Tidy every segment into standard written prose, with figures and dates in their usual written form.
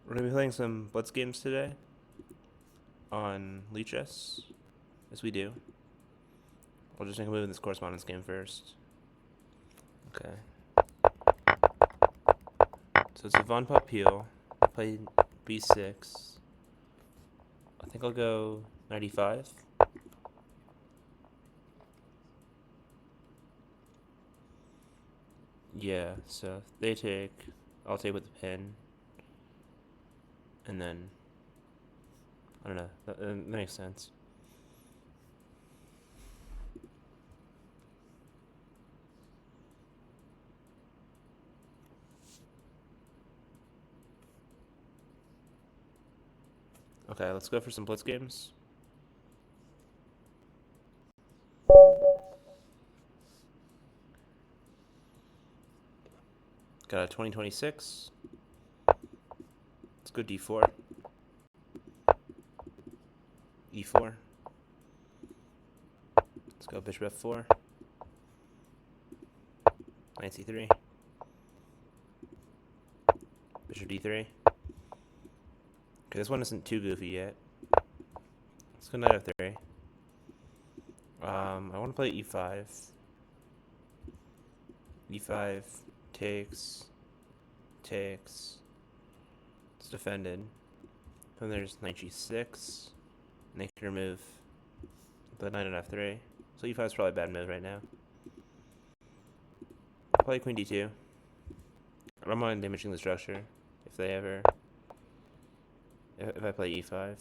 We're gonna be playing some blitz games today on Leechess, as we do. I'll just make a move in this correspondence game first. Okay. So it's a Von Pop Peel. Play B6. I think I'll go 95. Yeah, so they take, I'll take with the pin. And then, I don't know, that makes sense. Okay, let's go for some blitz games. Got a 2026. Let's go D4. E4. Let's go Bishop F4. Knight C3. Bishop D3. Okay, this one isn't too goofy yet. Let's go Knight F3. I want to play E5. E5 takes. It's defended. Then there's Knight G6. They can remove the Knight on F3. So E5 is probably a bad move right now. I'll play Queen D2. I don't mind damaging the structure if I play E5.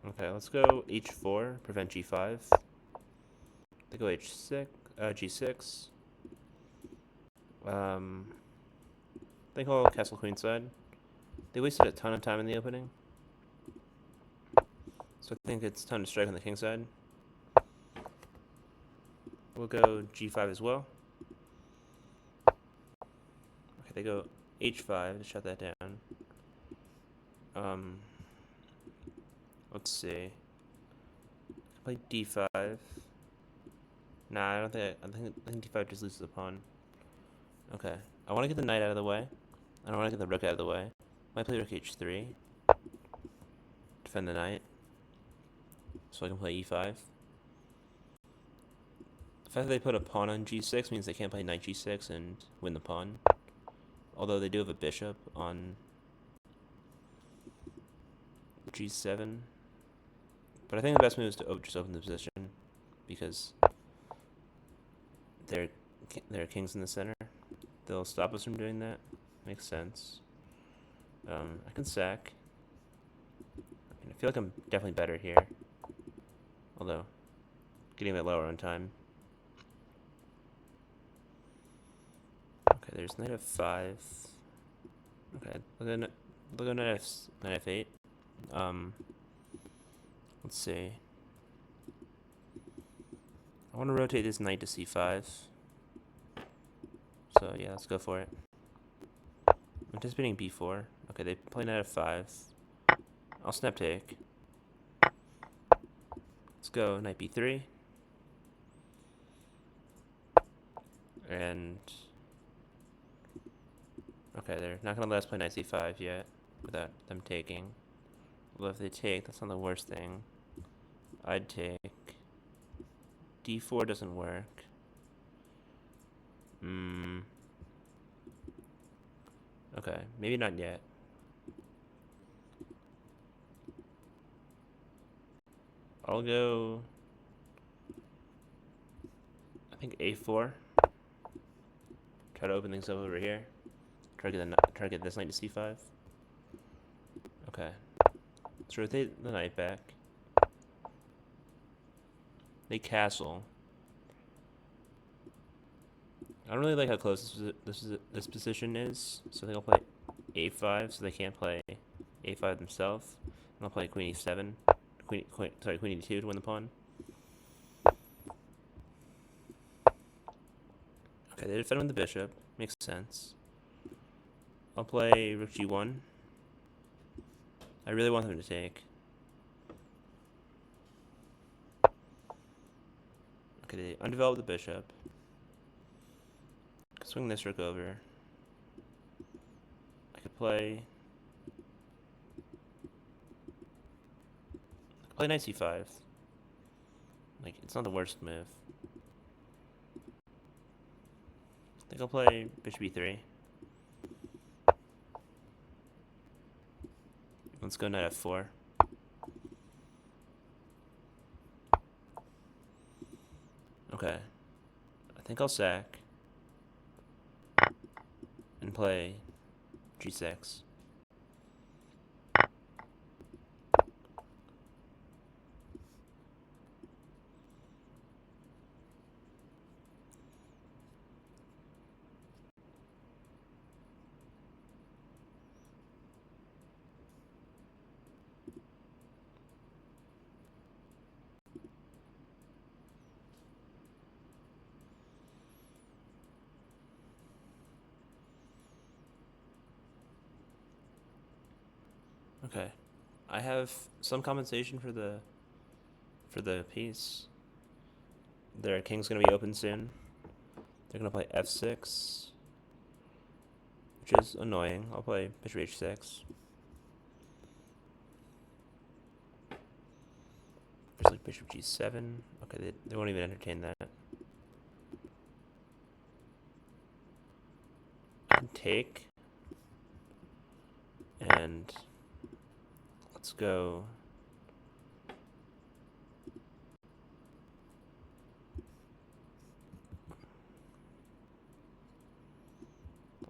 Okay, let's go H4, prevent G5. They go H6, G6. I think I'll castle queenside. They wasted a ton of time in the opening. So I think it's time to strike on the king side. We'll go G5 as well. Okay, they go H5 to shut that down. Let's see. Play D5. Nah, I think D5 just loses the pawn. Okay, I want to get the knight out of the way. I don't want to get the rook out of the way. Might play rook H3. Defend the knight. So I can play E5. The fact that they put a pawn on G6 means they can't play knight G6 and win the pawn. Although they do have a bishop on G7. But I think the best move is to just open the position because there are kings in the center. They'll stop us from doing that. Makes sense. I can sack. I feel like I'm definitely better here. Although, getting a bit lower on time. Okay, there's knight F5. Okay, look at knight F8. Let's see. I want to rotate this knight to C5. So yeah, let's go for it. I'm anticipating B4. Okay, they play knight F5. I'll snap take. Let's go knight B3. And okay, they're not gonna let us play knight C5 yet without them taking. Well, if they take, that's not the worst thing. I'd take. D4 doesn't work. Okay, maybe not yet. I'll go, I think A4. Try to open things up over here. Try to get this knight to C5. Okay. Let's rotate the knight back. They castle. I don't really like how close this position is, so I think I'll play A5, so they can't play A5 themselves. And I'll play Queen E7, Queen E2 to win the pawn. Okay, they defend with the bishop. Makes sense. I'll play Rook G1. I really want them to take. Okay, they undevelop the bishop. Swing this rook over. I could play Play knight c5. Like, it's not the worst move. I think I'll play bishop e3. Let's go knight f4. Okay. I think I'll sack and play g6. Okay. I have some compensation for the piece. Their king's gonna be open soon. They're gonna play f6, which is annoying. I'll play bishop h6. There's like bishop g7. Okay, they won't even entertain that. I can take, and let's go.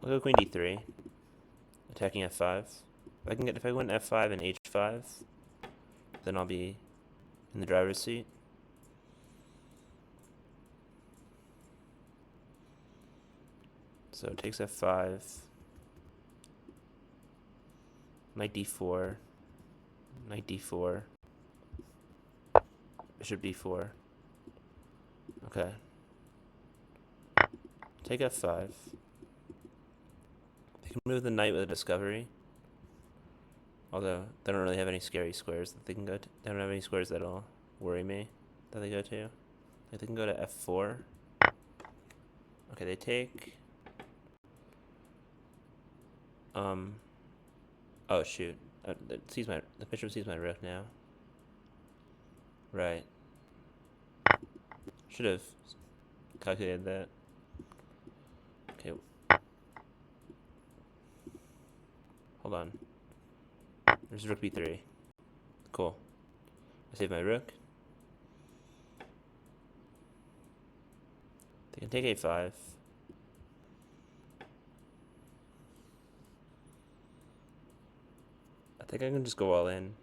I'll go queen d3, attacking f5. If I win f5 and h5, then I'll be in the driver's seat. So it takes f5, knight d4, knight d4, bishop d4. Okay. Take f5. They can move the knight with a discovery. Although they don't really have any scary squares that they can go to. They don't have any squares that'll worry me that they go to. Like they can go to f4. Okay, they take. Oh shoot! The bishop sees my rook now. Right. Should have calculated that. Okay. Hold on. There's rook b3. Cool. I save my rook. They can take a5. I think I can just go all in.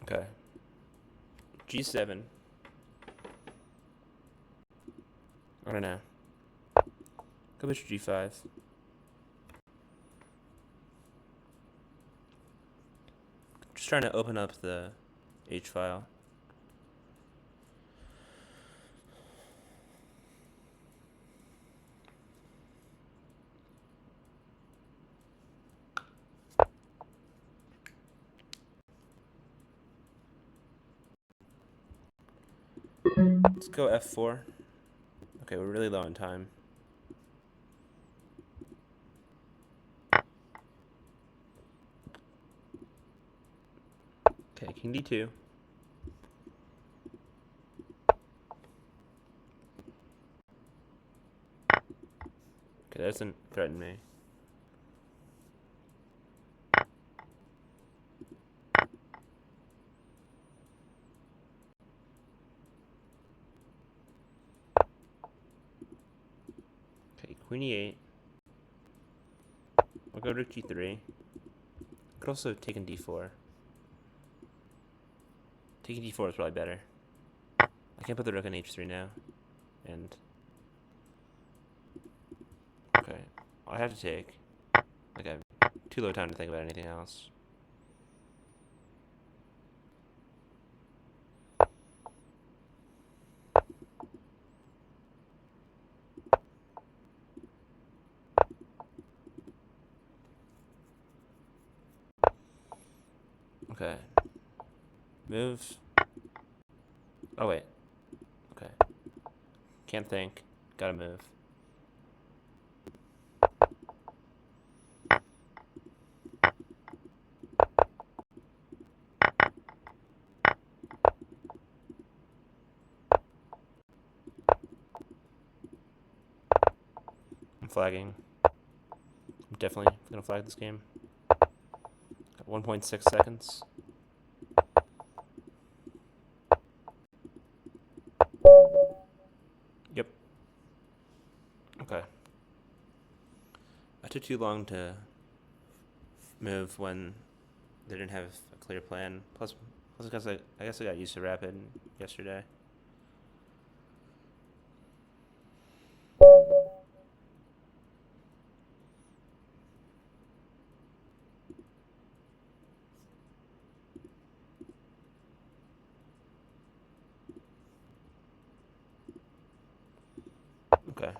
Okay. G7. I don't know. Go bishop G5. Just trying to open up the H file. Let's go F4. Okay, we're really low on time. Okay, King D2. Okay, that doesn't threaten me. Okay, Queen E8. I'll go Rook G3. Could also have taken D4. Taking D4 is probably better. I can't put the Rook on H3 now. And okay, I have to take. Like I have too low time to think about anything else. Okay. Move. Oh, wait. Okay. Can't think. Gotta move. I'm flagging. I'm definitely gonna flag this game. Got 1.6 seconds. Yep. Okay. I took too long to move when they didn't have a clear plan. Plus because I guess I got used to rapid yesterday. Okay.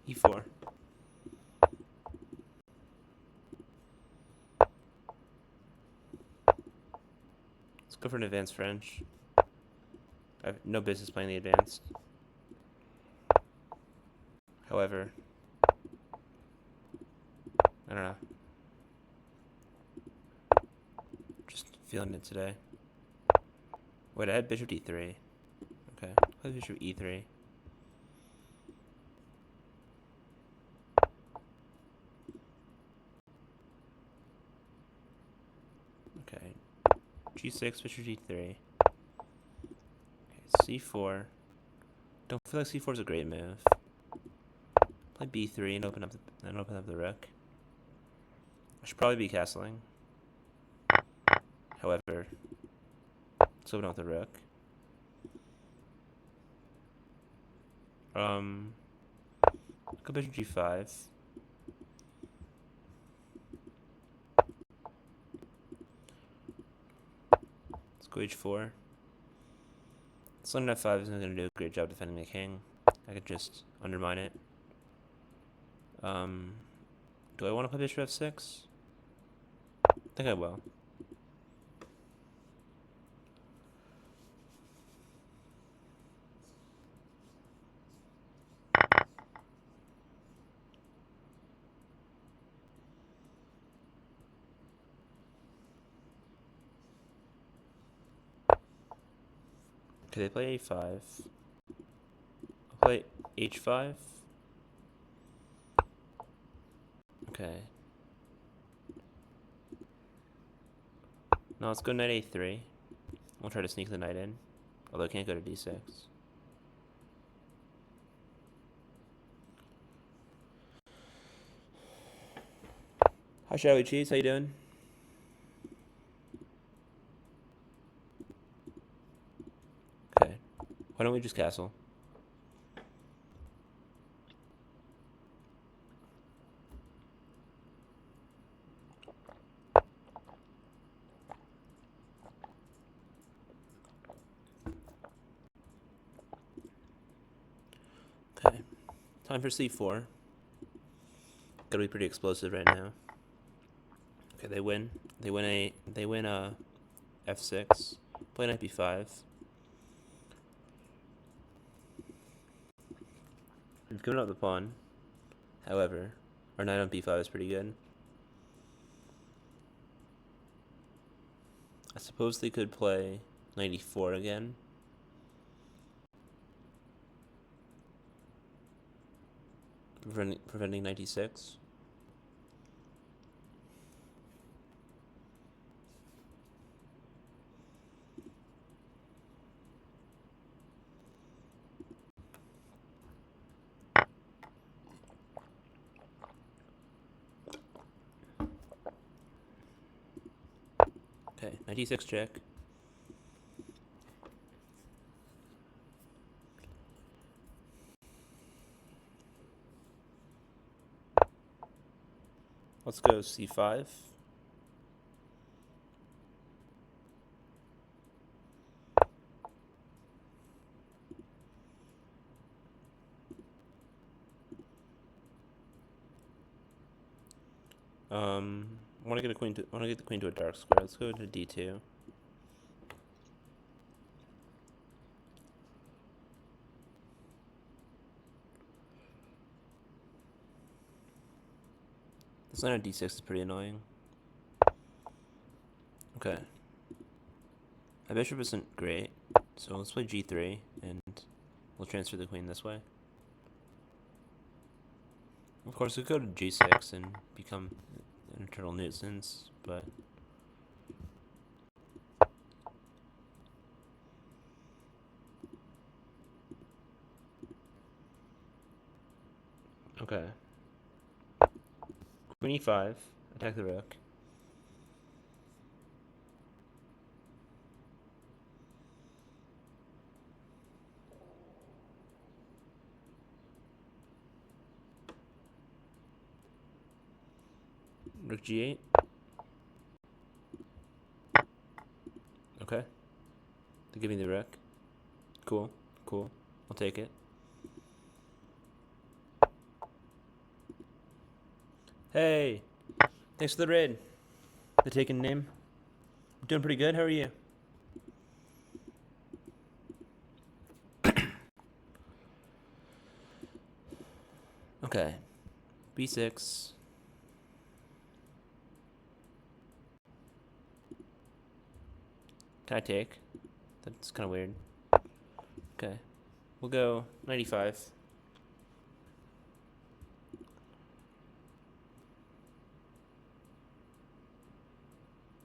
E4. Let's go for an advanced French. I have no business playing the advanced. However, I don't know. Just feeling it today. Wait, I had bishop d3. Okay, play bishop e3. Okay, g6, bishop d3. Okay, c4. Don't feel like c4 is a great move. Play b3 and open up the rook. I should probably be castling. However, let's open up the rook. Go bishop g5. Let's go h4. Slender f5 isn't going to do a great job defending the king. I could just undermine it. Do I want to play bishop f6? I think I will. Okay, they play a5. I'll play h5. Okay. Now let's go knight a3. We'll try to sneak the knight in. Although I can't go to d6. Hi, Shadowy Cheese. How you doing? Okay. Why don't we just castle? Okay. Time for c4. Gotta be pretty explosive right now. Okay, they win. They win f6. Play knight b5. We've given up the pawn. However, our knight on b5 is pretty good. I suppose they could play knight e4 again. Preventing knight e6. Okay, knight e6 check. Let's go c5. want to get a queen. Want to get the queen to a dark square. Let's go to d2. This line on d6 is pretty annoying. Okay. My bishop isn't great, so let's play g3, and we'll transfer the queen this way. Of course, we could go to g6 and become an eternal nuisance, but... Okay. Queen e5, attack the rook. Rook g8. Okay. They give me the rook. Cool, cool. I'll take it. Hey! Thanks for the raid. The taken name. I'm doing pretty good. How are you? Okay. b6. Can I take? That's kind of weird. Okay. We'll go 95.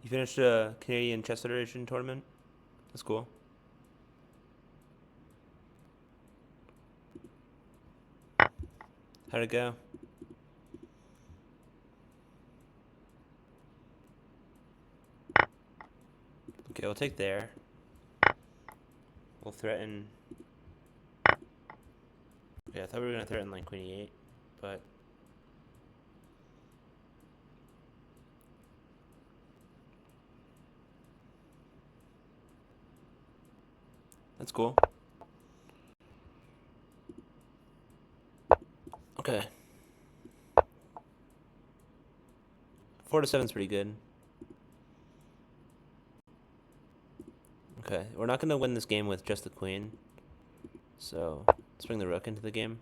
You finished a Canadian Chess Federation tournament? That's cool. How'd it go? Okay, we'll take there. We'll threaten... Okay, I thought we were going to threaten like Queen e8, but... That's cool. Okay. 4 to 7 is pretty good. Okay, we're not going to win this game with just the queen. So, let's bring the rook into the game.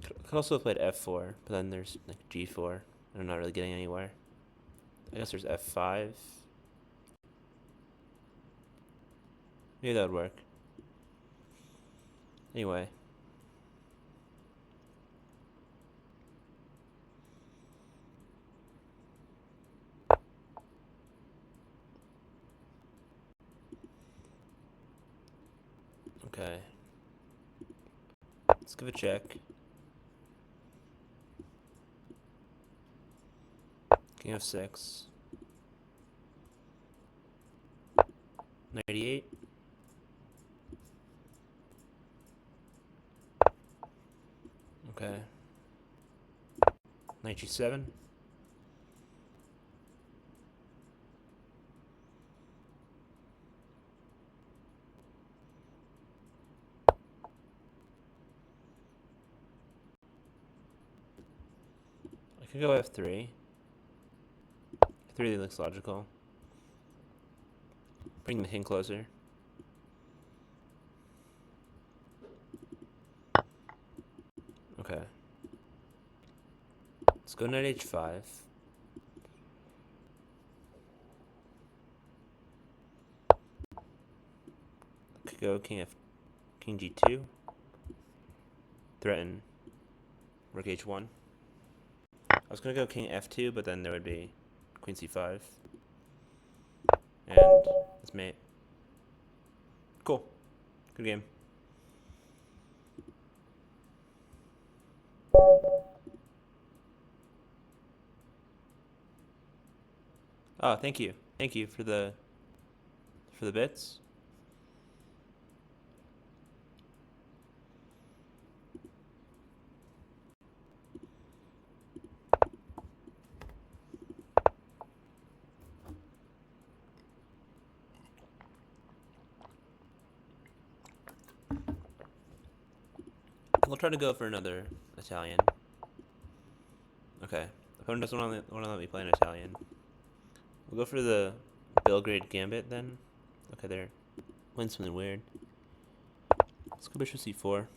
Could also have played f4, but then there's like g4, and I'm not really getting anywhere. I guess there's f5. Maybe that would work. Anyway. Okay. Let's give a check. King of 6. 98. Okay. Knight g7. I could go f3. F3 looks logical. Bring the king closer. Okay. Let's go knight h5. Could go king g2. Threaten rook h1. I was gonna go king f2, but then there would be queen c5. And it's mate. Cool. Good game. Oh, thank you. Thank you for the bits. We'll try to go for another Italian. Okay. Opponent doesn't want to let me play an Italian. We'll go for the Belgrade Gambit then. Okay, they're playing something weird. Let's go bishop c4.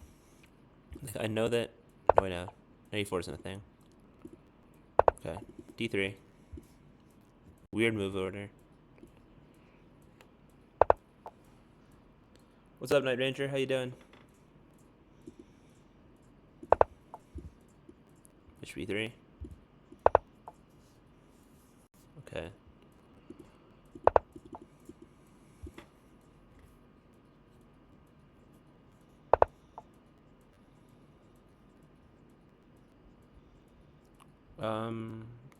I know that. No, wait, no. Knight e4 isn't a thing. Okay, d3. Weird move order. What's up, Night Ranger? How you doing? Bishop e3. Okay.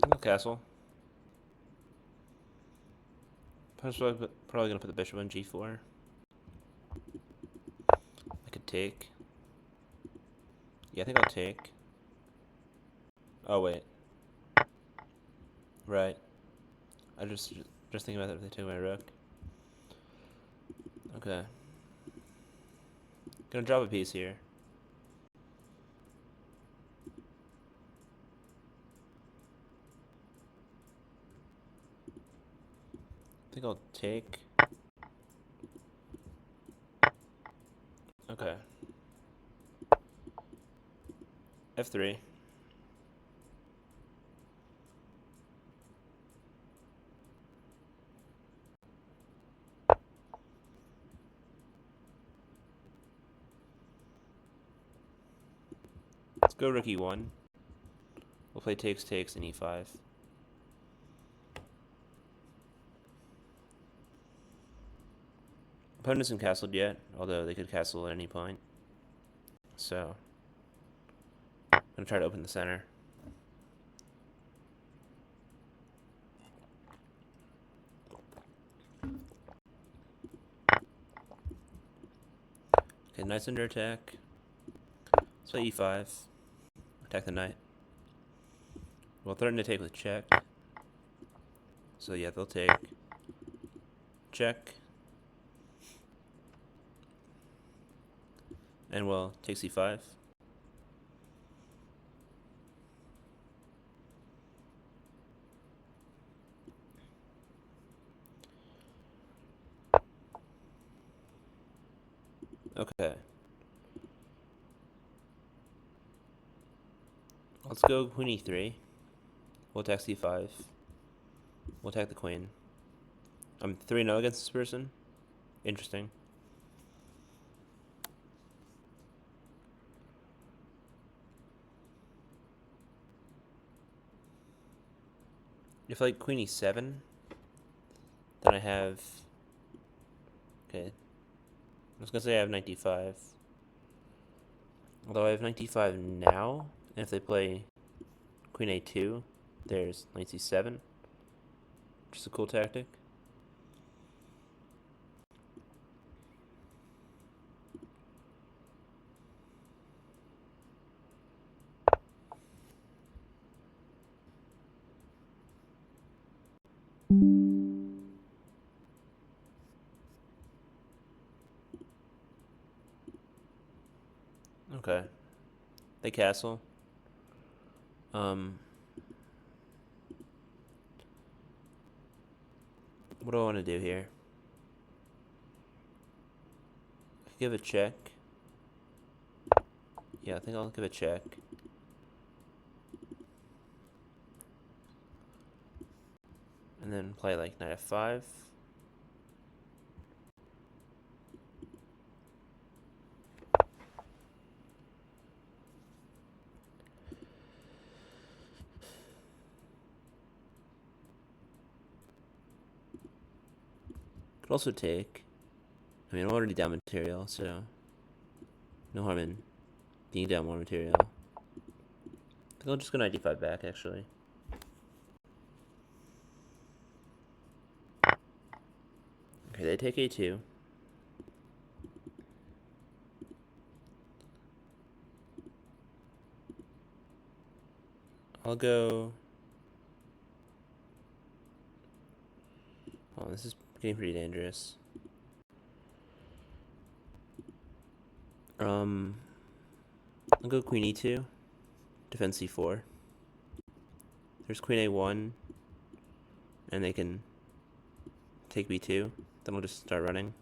Single castle. Probably gonna put the bishop on g4. I could take. Yeah, I think I'll take. Oh wait. Right. I just thinking about that if they took my rook. Okay. Gonna drop a piece here. I think I'll take. Okay. F3. Let's go rook e1. We'll play takes, takes, and e5. Opponent isn't castled yet, although they could castle at any point. So, I'm gonna try to open the center. Okay, knight's under attack. Let's play e5. Attack the knight. We'll threaten to take with check. So yeah, they'll take. Check. And we'll take c5. Okay. Let's go queen e3. We'll attack c5. We'll attack the queen. I'm 3-0 against this person. Interesting. If like queen e7, then I have. Okay. I was gonna say I have knight d5. Although I have knight d5 now, and if they play queen a2, there's knight c7, which is a cool tactic. Okay. They castle. What do I want to do here? I could give a check. Yeah, I think I'll give a check. And then play like knight f5. Could also take. I mean, I'm already down material, so no harm in being down more material. I think I'll just go knight d5 back, actually. Okay, they take a2. I'll go. Oh, this is getting pretty dangerous. I'll go queen e2, defend c4. Here's queen a1, and they can take b2. Then we'll just start running.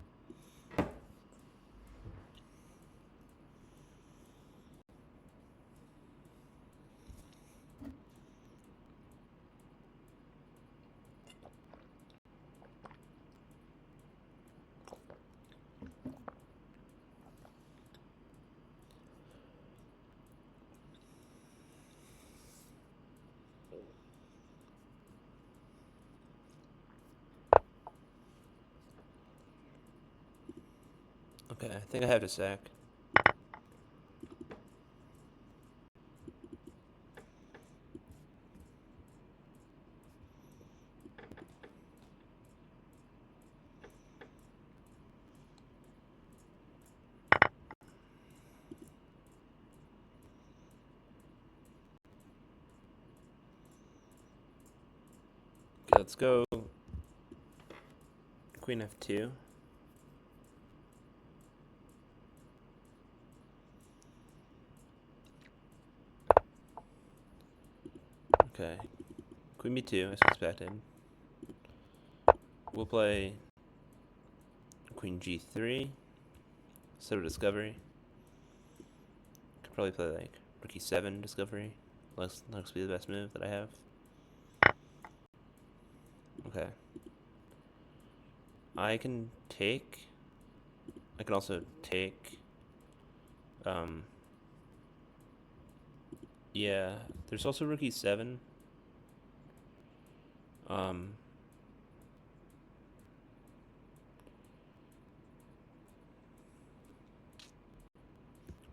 Okay, I think I have to sack. Okay, let's go queen f2. Okay, queen b2 as expected. We'll play queen g3 instead of discovery. Could probably play like rook e7 discovery. Looks to be the best move that I have. Okay. I can take. I can also take. Yeah, there's also rook e7.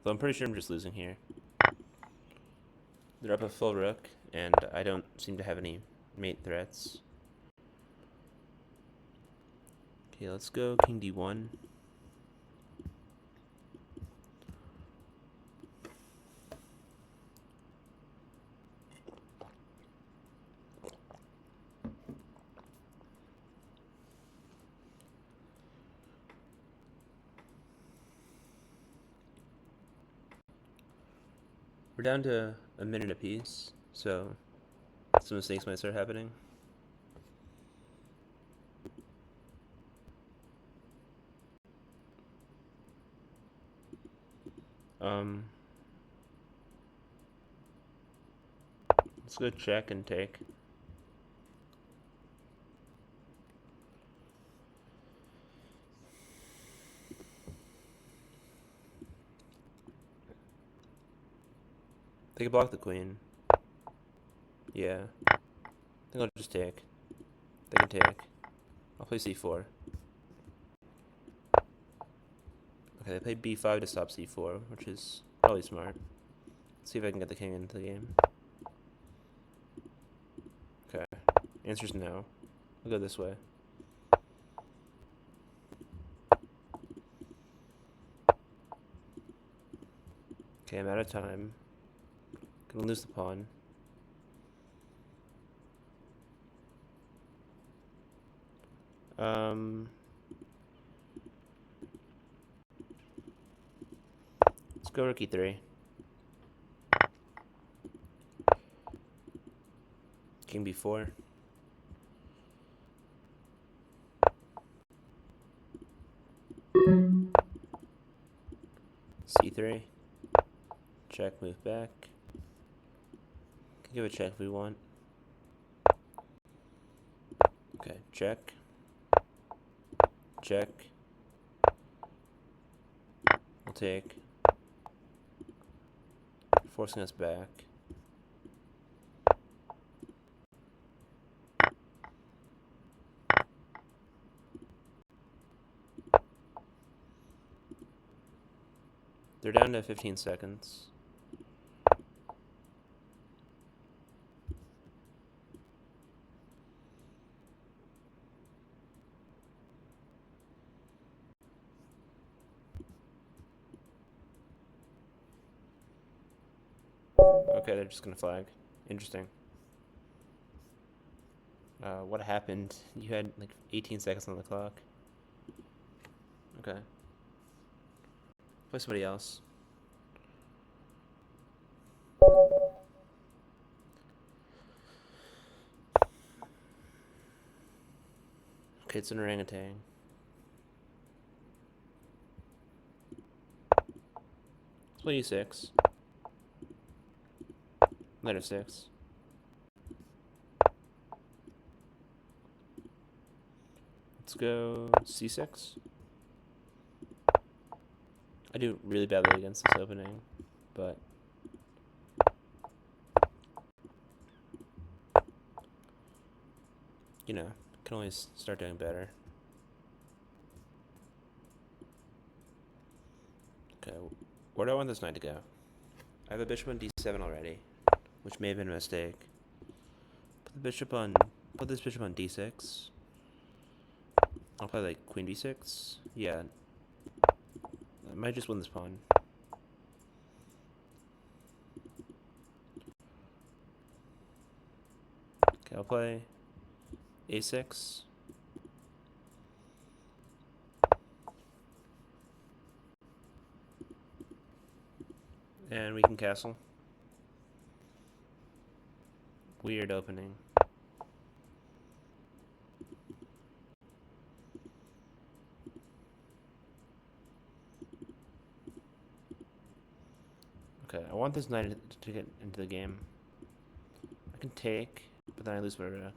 Though I'm pretty sure I'm just losing here. They're up a full rook, and I don't seem to have any mate threats. Okay, let's go king d1. We're down to a minute apiece, so some mistakes might start happening. Let's go check and take. They can block the queen. Yeah. I think I'll just take. They can take. I'll play c4. Okay, they play b5 to stop c4, which is probably smart. Let's see if I can get the king into the game. Okay. Answer's no. I'll go this way. Okay, I'm out of time. Gonna lose the pawn. Let's go rook e3. King b4. c3. Check, move back. Can give a check if we want. Okay, check. Check. We'll take. Forcing us back. They're down to 15 seconds. Okay, they're just gonna flag. Interesting. What happened? You had like 18 seconds on the clock. Okay. Play somebody else. It's an orangutan. Let's play e6. Knight f6. Let's go c6. I do really badly against this opening, but you know, can always start doing better. Okay, where do I want this knight to go? I have a bishop on d7 already, which may have been a mistake. Put this bishop on d6. I'll play like queen d6. Yeah, I might just win this pawn. Okay, I'll play a6. And we can castle. Weird opening. Okay, I want this knight to get into the game. I can take, but then I lose my rook.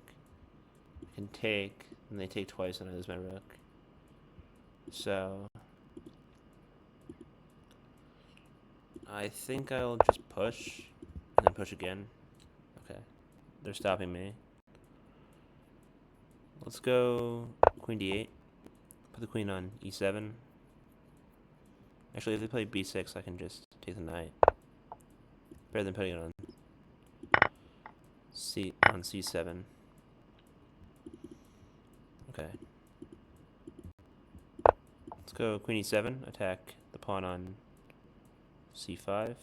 I can take, and they take twice, and I lose my rook. So I think I'll just push, and then push again. Okay, they're stopping me. Let's go queen d8. Put the queen on e7. Actually, if they play b6, I can just take the knight. Better than putting it on c7. Okay. Let's go queen e7. Attack the pawn on c5.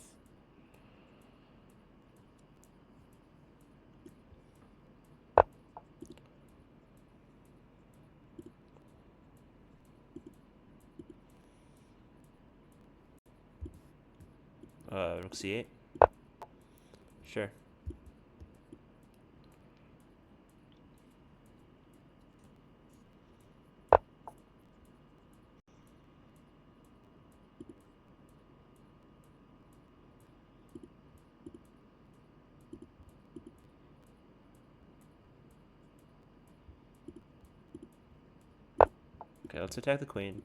Rook c8. Sure. Okay, let's attack the queen.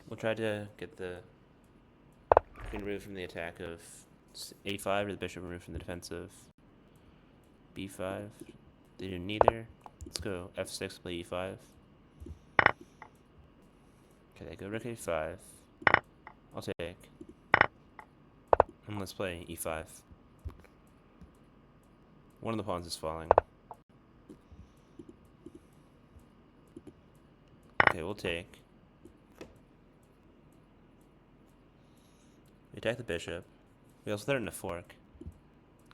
We'll try to get the queen removed from the attack of a5, or the bishop removed from the defense of b5. They do neither. Let's go f6, play e5. Okay, they go rook a5. I'll take. And let's play e5. One of the pawns is falling. Okay, we'll take. We attack the bishop. We also threaten a fork.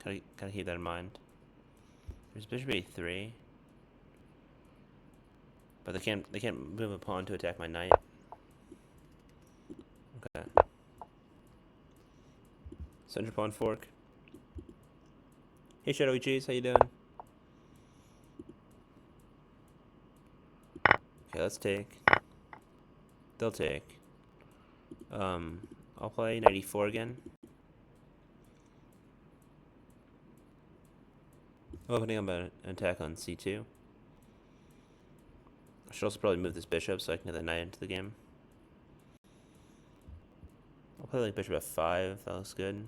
Gotta keep that in mind. There's bishop a3. But they can't move a pawn to attack my knight. Okay. Center pawn fork. Hey Shadowy Cheese, how you doing? Okay, let's take. They'll take. I'll play knight e4 again. Opening up an attack on c2. I should also probably move this bishop so I can get the knight into the game. I'll play like bishop f5. That looks good.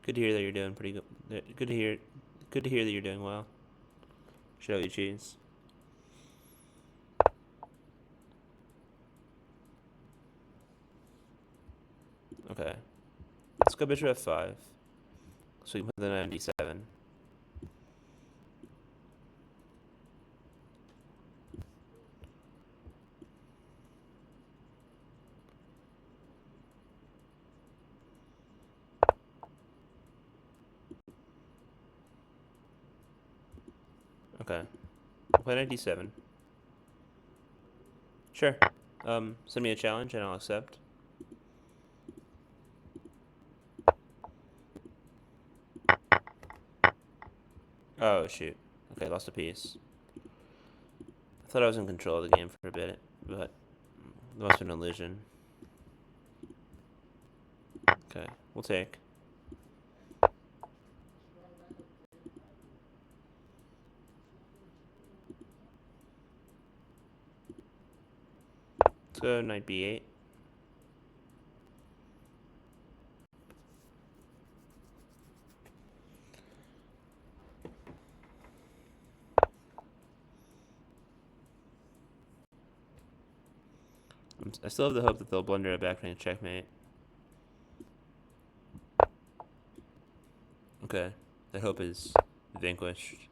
Good to hear that you're doing pretty good. Good to hear that you're doing well. Show you cheese. Okay. Let's go bishop f5. So we can put the knight on d7. Okay. I'll play knight d7. Sure. Send me a challenge and I'll accept. Oh, shoot. Okay, lost a piece. I thought I was in control of the game for a bit, but that must have been an illusion. Okay, we'll take. Let's go knight b8. I still have the hope that they'll blunder a back range checkmate. Okay, that hope is vanquished.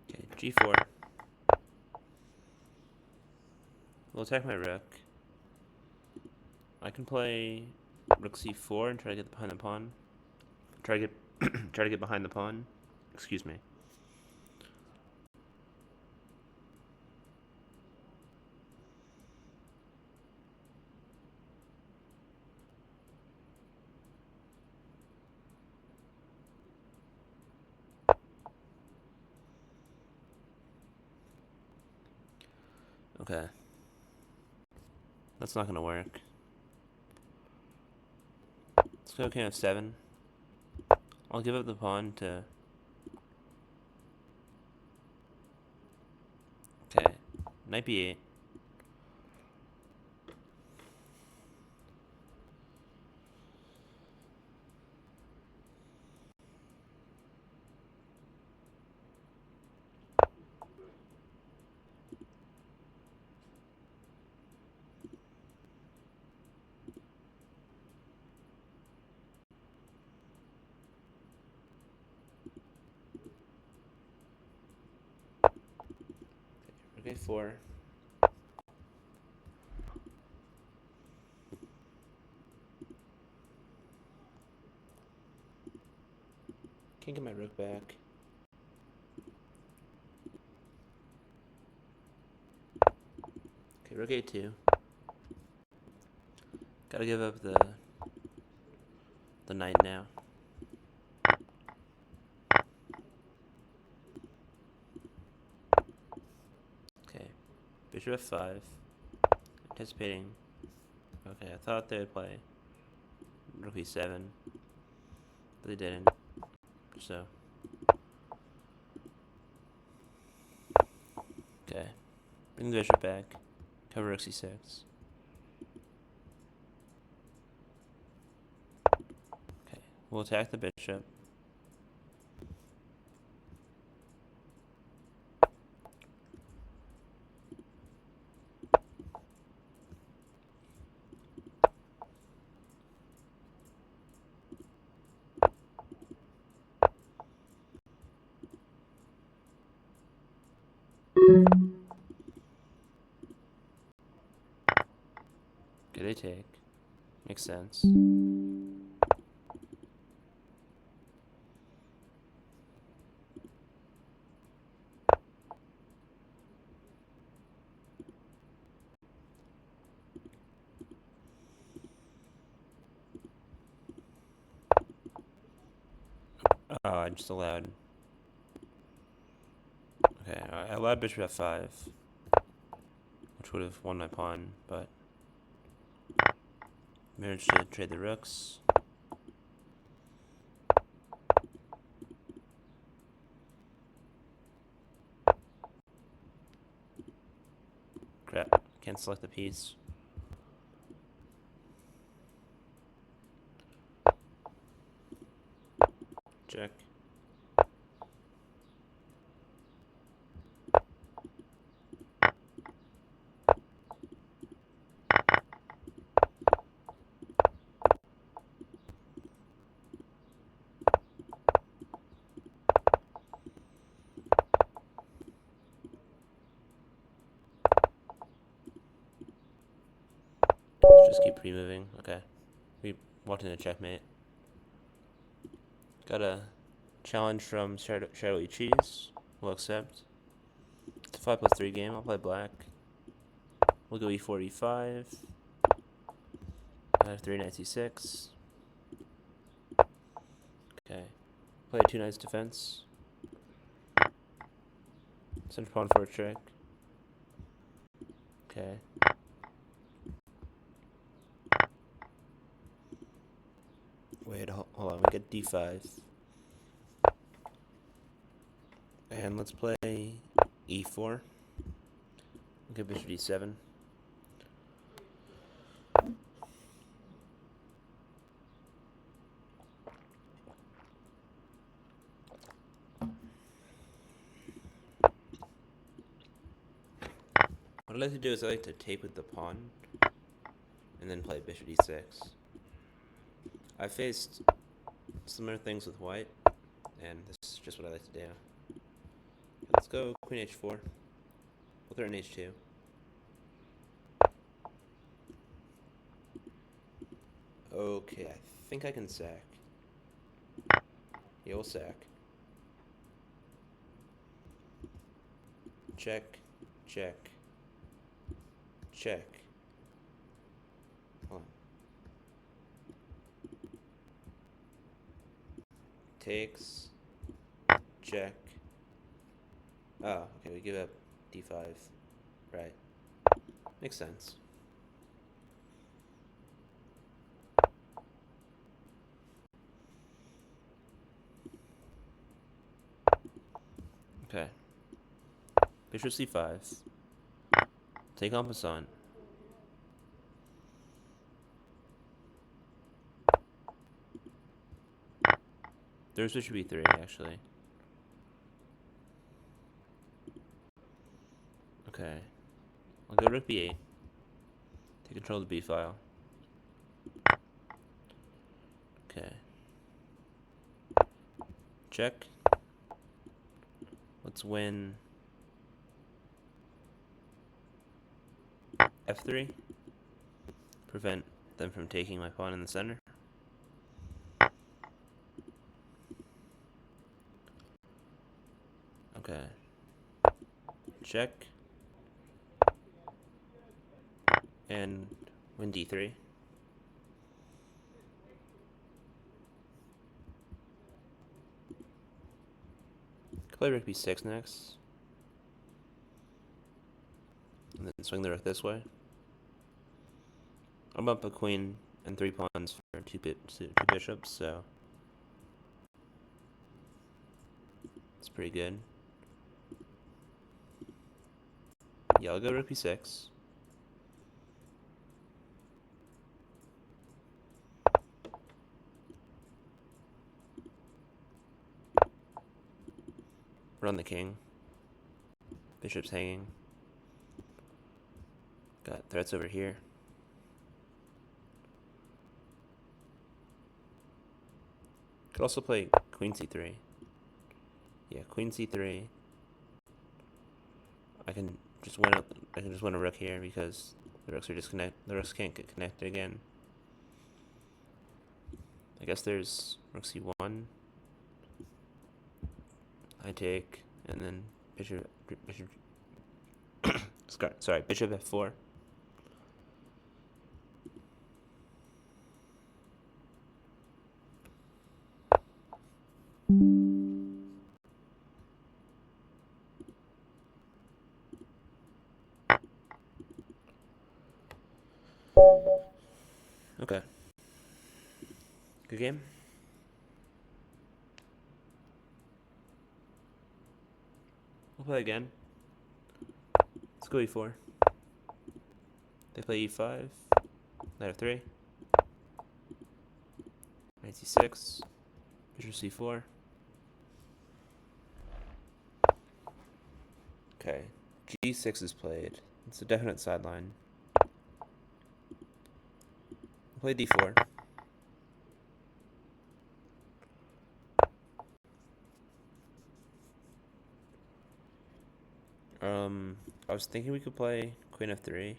Okay, g4. We'll attack my rook. I can play rook c4 and try to get behind the pawn. Try to get try to get behind the pawn. Excuse me. Okay. That's not gonna work. Let's go king f7. I'll give up the pawn to... Okay. Knight b8. Rook a4. Can't get my rook back. Okay, rook a2. Gotta give up the knight now. Okay, bishop f5. Anticipating. Okay, I thought they would play rook e7, but they didn't. So, okay, bring the bishop back. Cover rook c6. Okay, we'll attack the bishop. Okay, they take. Makes sense. Oh, I just allowed. Okay, I allowed bishop f5, which would have won my pawn, but managed to trade the rooks. Crap, can't select the piece. Check. just keep pre-moving. Okay. We walked into checkmate. Got a challenge from Shadowy Cheese. We'll accept. It's a 5+3 game. I'll play black. We'll go e4, e5. I have 3 knights, e6. Okay. Play 2 knights defense. Center pawn for a trick. Okay. Wait, hold on. We get d5. And let's play e4. Okay, bishop d7. What I like to do is I like to tape with the pawn and then play bishop d6. I faced similar things with white, and this is just what I like to do. Let's go queen h4. We'll throw in h2. Okay, I think I can sack. Yeah, we'll sack. Check, check, check. Hold on. Takes, check. Oh, okay, we give up d5. Right. Makes sense. Okay. Bishop c5. Take on passant. There's bishop e3, actually. Okay. I'll go rook b8. Take control of the b file. Okay. Check. Let's win f3. Prevent them from taking my pawn in the center. Okay. Check. And win d3. Play rook b6 next. And then swing the rook this way. I'm up a queen and 3 pawns for two bishops, so it's pretty good. Yeah, I'll go rook b6. Run the king. Bishop's hanging. Got threats over here. Could also play queen c3. Yeah, queen c3. I can just win a rook here because the rooks are disconnected. The rooks can't get connected again. I guess there's rook c1. I take, and then bishop sorry, bishop f4. Okay. Good game. We'll play again. Let's go e4. They play e5. Knight f3. Knight c6. Bishop c4. Okay. g6 is played. It's a definite sideline. We'll play d4. I was thinking we could play queen f3,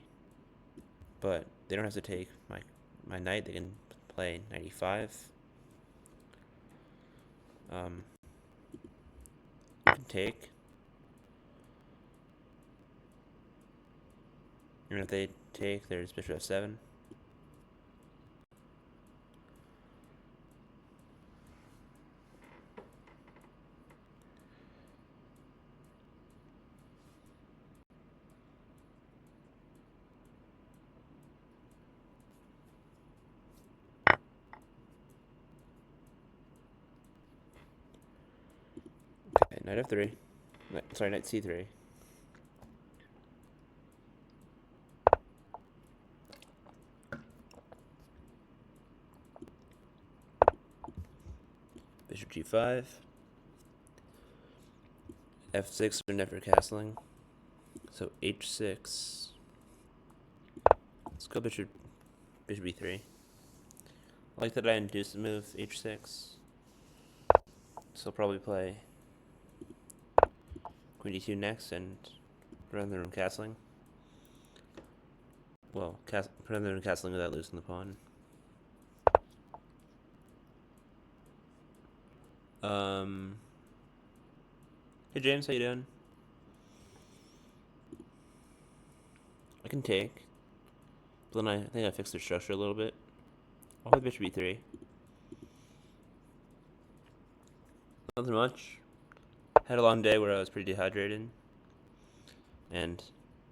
but they don't have to take my knight. They can play knight e5. You can take. Even if they take, there's bishop f7. Okay, knight f3. Sorry, knight c3. Bishop g5. f6 are never castling. So h6. Let's go bishop e3. I like that I induced the move h6. So I'll probably play queen d2 next and put on the room castling. Well, put on the room castling without losing the pawn. Hey James, how you doing? I can take, but then I think I fixed the structure a little bit. I'll play bishop e3. Nothing much. Had a long day where I was pretty dehydrated, and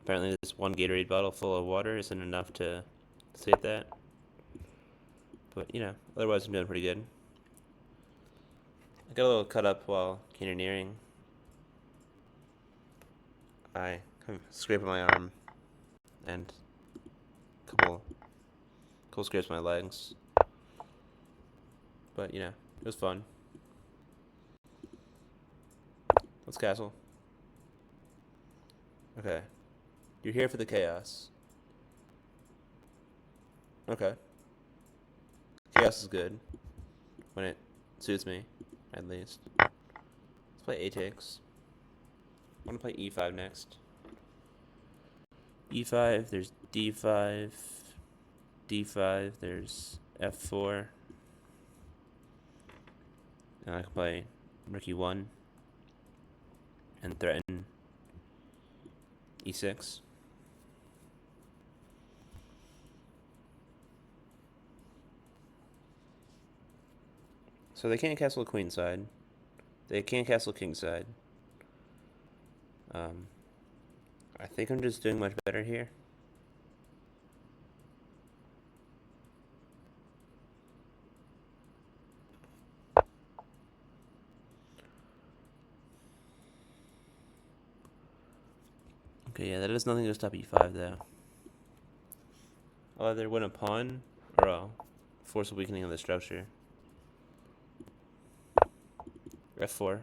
apparently this one Gatorade bottle full of water isn't enough to save that. But you know, otherwise I'm doing pretty good. I got a little cut up while cannoneering. I kind of scraped my arm and a couple scrapes my legs. But you know, it was fun. Let's castle. Okay. You're here for the chaos. Okay. Chaos is good. When it suits me, at least. Let's play a takes. I want to play e5 next. e5, there's d5. d5, there's f4. And I can play rook e1 and threaten e6. So they can't castle queen side. They can't castle king side. I think I'm just doing much better here. Okay, yeah, that does nothing to stop e5 though. I'll either win a pawn or I'll force a weakening of the structure. f4.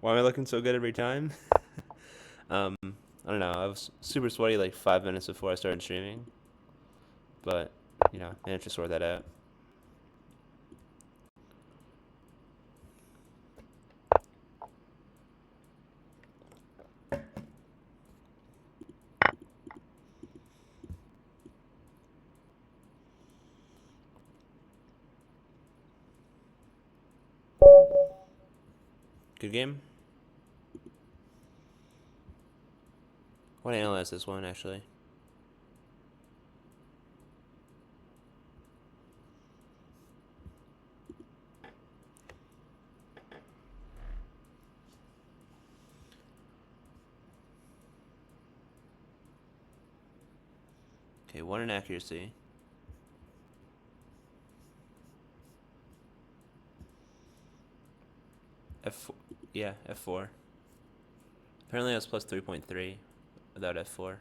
Why am I looking so good every time? I don't know. I was super sweaty like 5 minutes before I started streaming. But, you know, managed to sort that out. Good game. I want to analyze this one, actually. Okay, 1 in accuracy. F4. Yeah, f4. Apparently I was plus 3.3 without f4.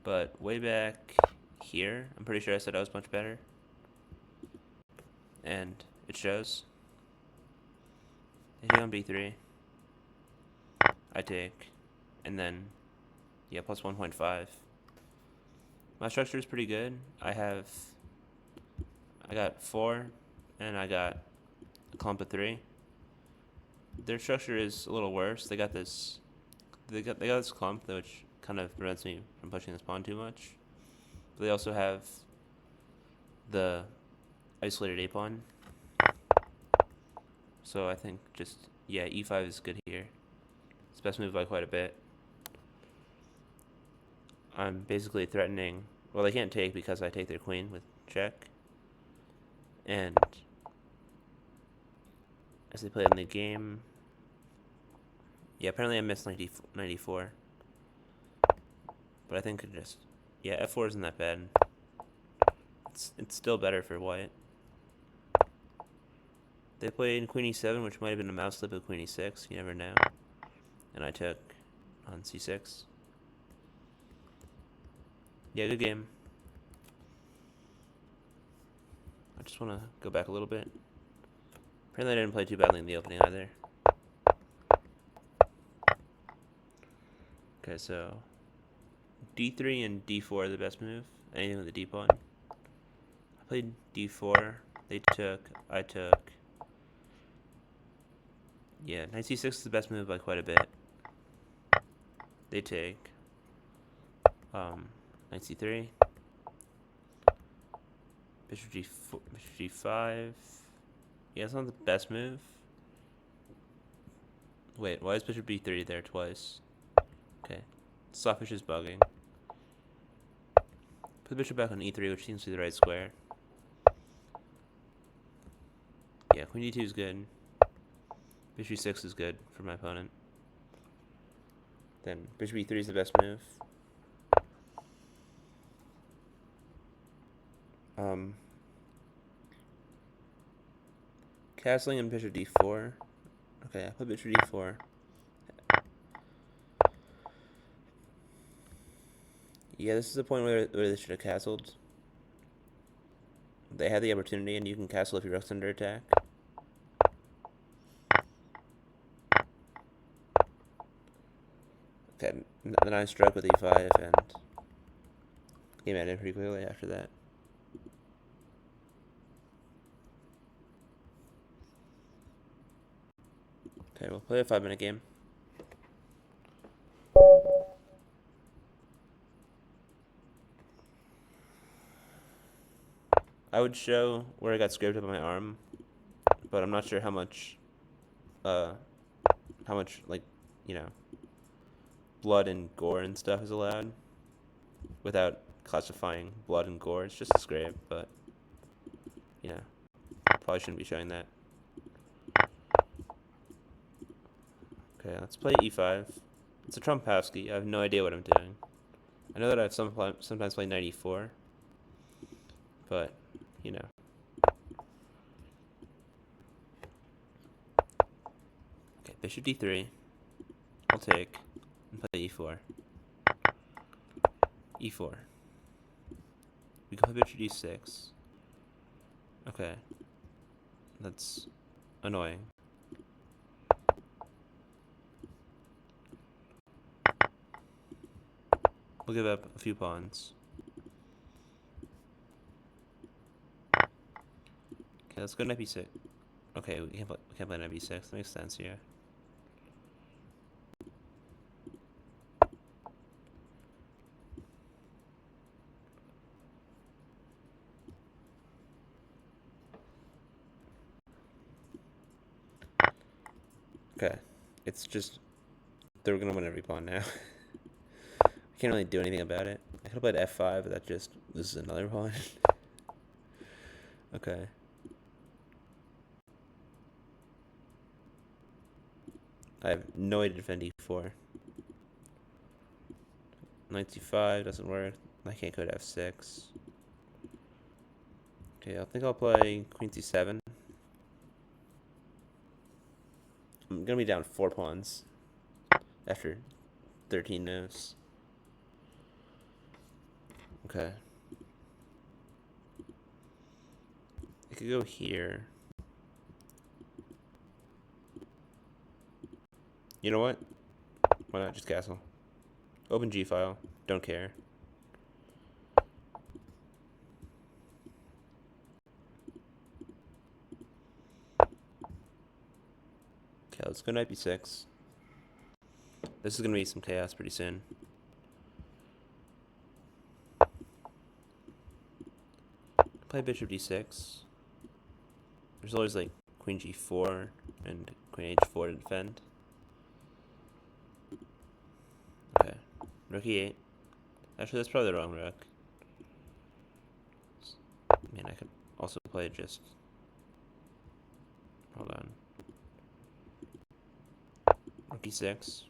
But way back here, I'm pretty sure I said I was much better. And it shows. Hitting on b3. I take. And then, yeah, plus 1.5. My structure is pretty good. I got 4, and I got a clump of 3. Their structure is a little worse. They got this clump which kind of prevents me from pushing this pawn too much. But they also have the isolated a pawn. So I think just e5 is good here. It's best move by quite a bit. I'm basically threatening. Well, they can't take because I take their queen with check. And as they play in the game, apparently I missed 94. But I think f4 isn't that bad. It's still better for white. They played queen e7, which might have been a mouse slip of queen e6. You never know. And I took on c6. Yeah, good game. I just want to go back a little bit. Apparently I didn't play too badly in the opening either. Okay, so d3 and d4 are the best move. Anything with the d pawn. I played d4. They took. I took. Yeah, knight c6 is the best move by quite a bit. They take. Knight c3. Bishop g4, bishop g5. Yeah, it's not the best move. Wait, why is bishop b3 there twice? Okay, Slapfish is bugging. Put the bishop back on e3, which seems to be the right square. Yeah, queen d2 is good. Bishop e6 is good for my opponent. Then bishop e3 is the best move. Castling and bishop d4. Okay, I put bishop d4. Yeah, this is the point where they should have castled. They had the opportunity, and you can castle if your rook's under attack. Okay, then I struck with e5, and game ended pretty quickly after that. Okay, we'll play a 5-minute game. I would show where I got scraped up on my arm, but I'm not sure how much like, blood and gore and stuff is allowed without classifying blood and gore. It's just a scrape, but probably shouldn't be showing that. Okay, let's play e5. It's a Trumpowski. I have no idea what I'm doing. I know that I've sometimes played knight e4, but Okay, bishop d3. I'll take and play e4. e4. We can play bishop d6. Okay, that's annoying. We'll give up a few pawns. Okay, let's go knight b6. Okay, we can't play knight b6. That makes sense, yeah. Okay, it's just they're gonna win every pawn now. I can't really do anything about it. I could have played f5, but that just loses another pawn. Okay. I have no way to defend e4. Knight c5 doesn't work. I can't go to f6. Okay, I think I'll play queen c7. I'm gonna be down 4 pawns after 13 moves. Okay. I could go here. You know what? Why not just castle? Open G file. Don't care. Okay, let's go knight b6. This is gonna be some chaos pretty soon. Play bishop d6. There's always like queen g4 and queen h4 to defend. Okay, rook e8. Actually, that's probably the wrong rook. Man, I could also play just... Hold on. Rook e6.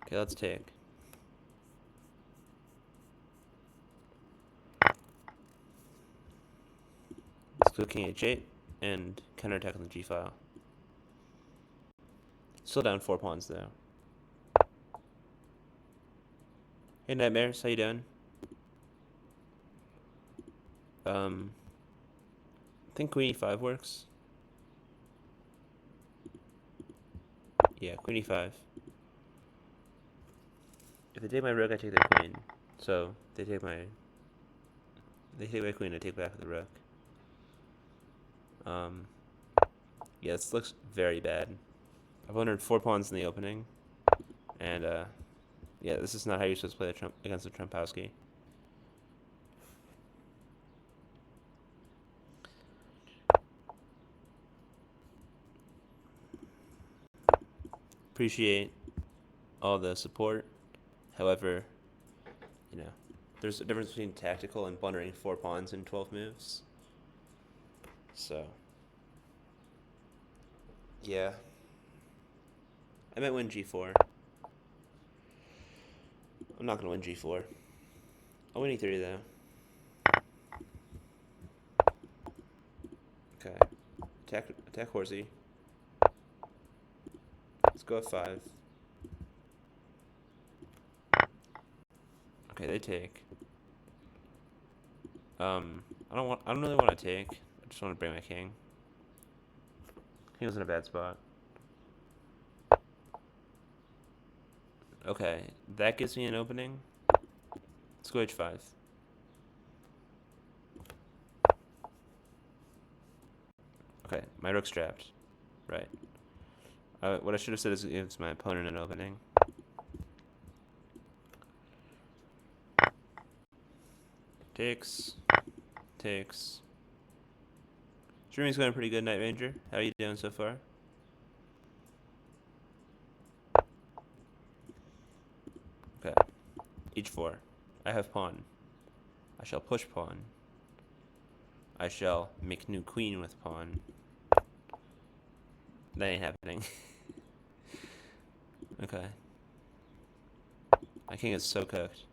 Okay, let's take. Let's go king h8 and counterattack on the g file. Still down 4 pawns though. Hey Nightmares, how you doing? I think queen e5 works. Yeah, queen e5. If they take my rook, I take their queen. So they take my queen, I take back the rook. Yeah, this looks very bad. I've wondered 4 pawns in the opening, and yeah, this is not how you're supposed to play against the Trumpowski. Appreciate all the support. However, you know, there's a difference between tactical and blundering 4 pawns in 12 moves. So, yeah. I might win g4. I'm not going to win g4. I'll win e3 though. Okay. Attack horsey. Let's go f5. Okay, they take. I don't really want to take. I just want to bring my king. King was in a bad spot. Okay, that gives me an opening. Let's go h5. Okay, my rook's trapped. Right. What I should have said is it gives my opponent an opening. Takes. Takes. Streaming's going pretty good, Night Ranger. How are you doing so far? Okay. h4. I have pawn. I shall push pawn. I shall make new queen with pawn. That ain't happening. Okay. My king is so cooked.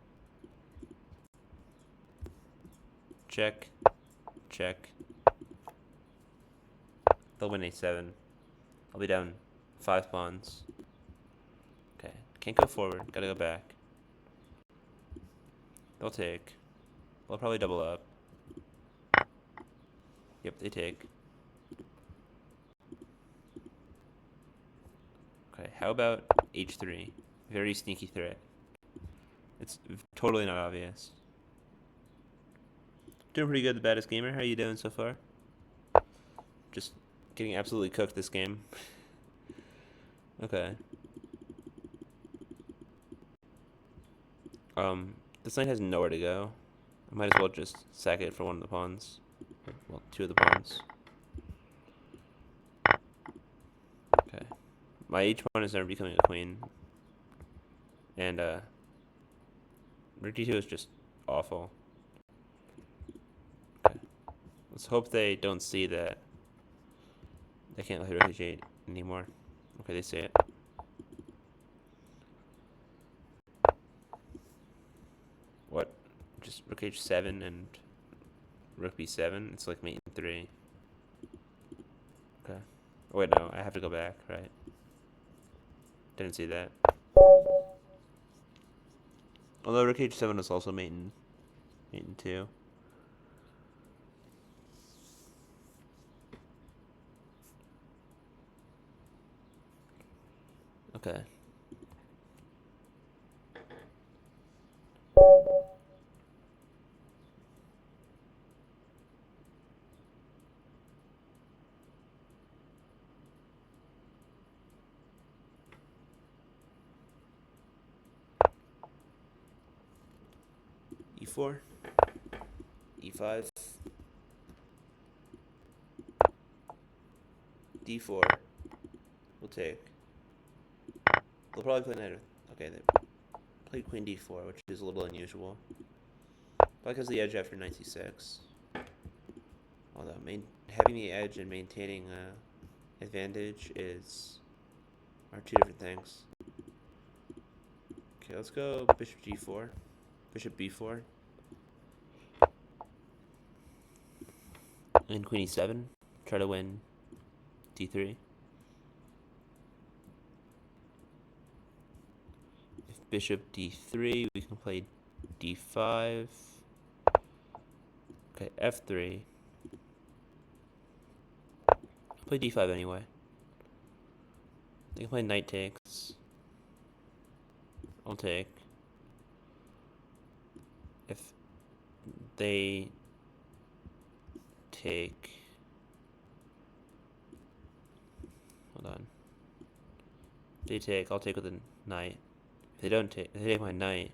Check. Check. They'll win a7. I'll be down 5 pawns. Okay. Can't go forward. Gotta go back. They'll take. They'll probably double up. Yep, they take. Okay, how about h3? Very sneaky threat. It's totally not obvious. Doing pretty good, the baddest gamer. How are you doing so far? Just getting absolutely cooked this game. Okay. This knight has nowhere to go. I might as well just sack it for one of the pawns. Well, 2 of the pawns. Okay. My h pawn is never becoming a queen. And, rook d2 is just awful. Okay. Let's hope they don't see that. They can't play rook h8 anymore. Okay, they see it. What? Just rook h7 and rook b7? It's like mate in 3. Okay. Oh, wait, no. I have to go back, right? Didn't see that. Although rook h7 is also mate in 2. Okay. e4, e5, d4. We'll take. They'll probably play knight. Okay, they played queen d4, which is a little unusual. Black has the edge after knight c6. Although having the edge and maintaining advantage are two different things. Okay, let's go bishop g4, bishop b4, and queen e7. Try to win d3. If bishop d3, we can play d5. Okay, f3. I'll play d5 anyway. They can play knight takes. I'll take. If they take, hold on. If they take, I'll take with a knight. If they don't take, if they take my knight,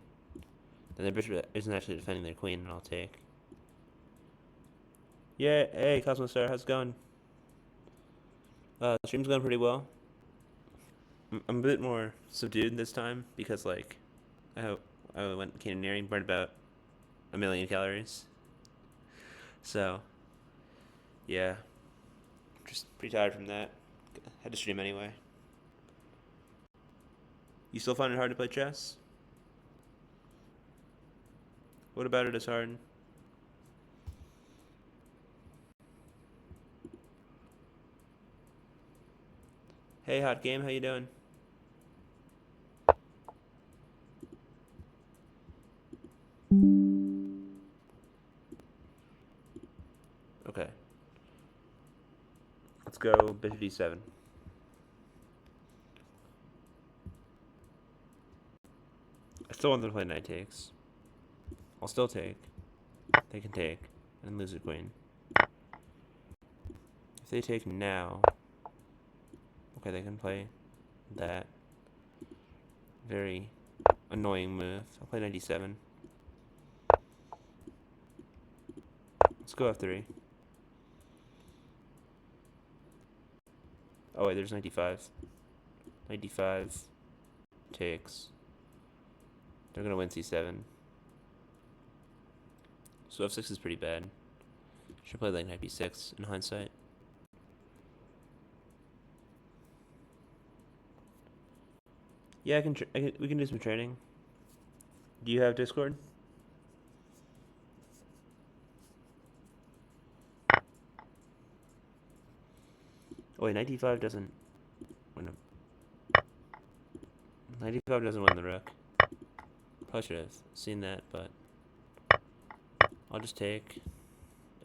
then their bishop isn't actually defending their queen, and I'll take. Yeah, hey, Cosmo Star, how's it going? The stream's going pretty well. I'm a bit more subdued this time because, like, I went canyoneering, burned about 1,000,000 calories. So, yeah, just pretty tired from that. Had to stream anyway. You still find it hard to play chess? What about it is hard? Hey, Hot Game, how you doing? Okay. Let's go bishop d7. I still want them to play knight takes. I'll still take. They can take and lose a queen. If they take now, okay, they can play that. Very annoying move. I'll play knight d7. Let's go f3. Oh wait, there's knight d5. Knight d5 takes. They're gonna win c7. So f6 is pretty bad. Should play like knight b6 in hindsight. Yeah, we can do some training. Do you have Discord? Oh wait, knight d5 doesn't win a... Knight d5 doesn't win the rook. Probably should have seen that, but I'll just take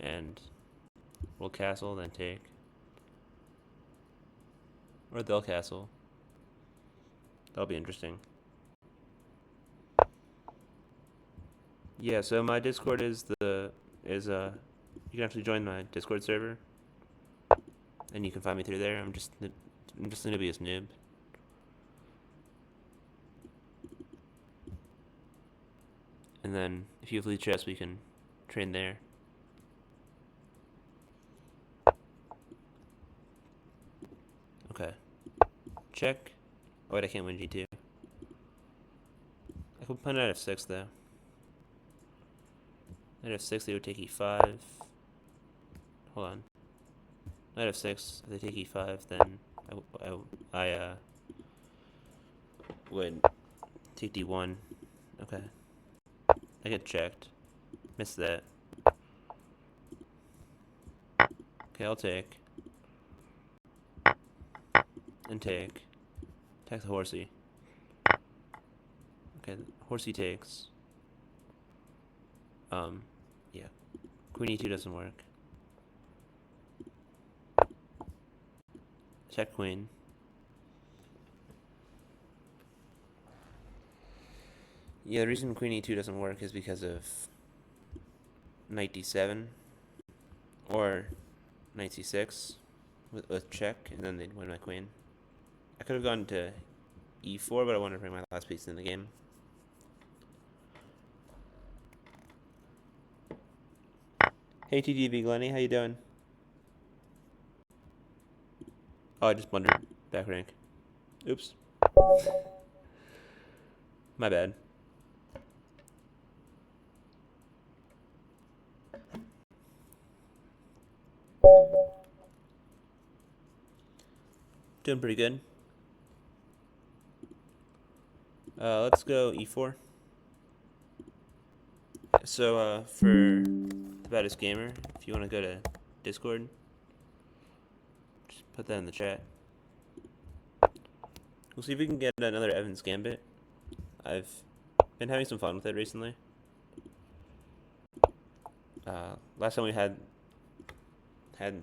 and we'll castle, then take. Or they'll castle. That'll be interesting. Yeah, so my Discord is you can actually join my Discord server. And you can find me through there. I'm just a newbiest noob. And then if you have lead chess, we can train there. Okay. Check. Oh wait, I can't win g2. I could play knight f6 though. Knight f6, they would take e5. Hold on. Knight f6, if they take e5, then I would take d1. Okay. I get checked. Missed that. Okay, I'll take. And take. Attack the horsey. Okay, horsey takes. Yeah. Queen e2 doesn't work. Check queen. Yeah, the reason queen e2 doesn't work is because of knight d7 or knight c6 with check, and then they'd win my queen. I could have gone to e4, but I wanted to bring my last piece in the game. Hey TDB Glenny, how you doing? Oh, I just blundered back rank. Oops. My bad. Doing pretty good. Let's go E4. So, for the baddest gamer, if you want to go to Discord, just put that in the chat. We'll see if we can get another Evans Gambit. I've been having some fun with it recently. Last time we had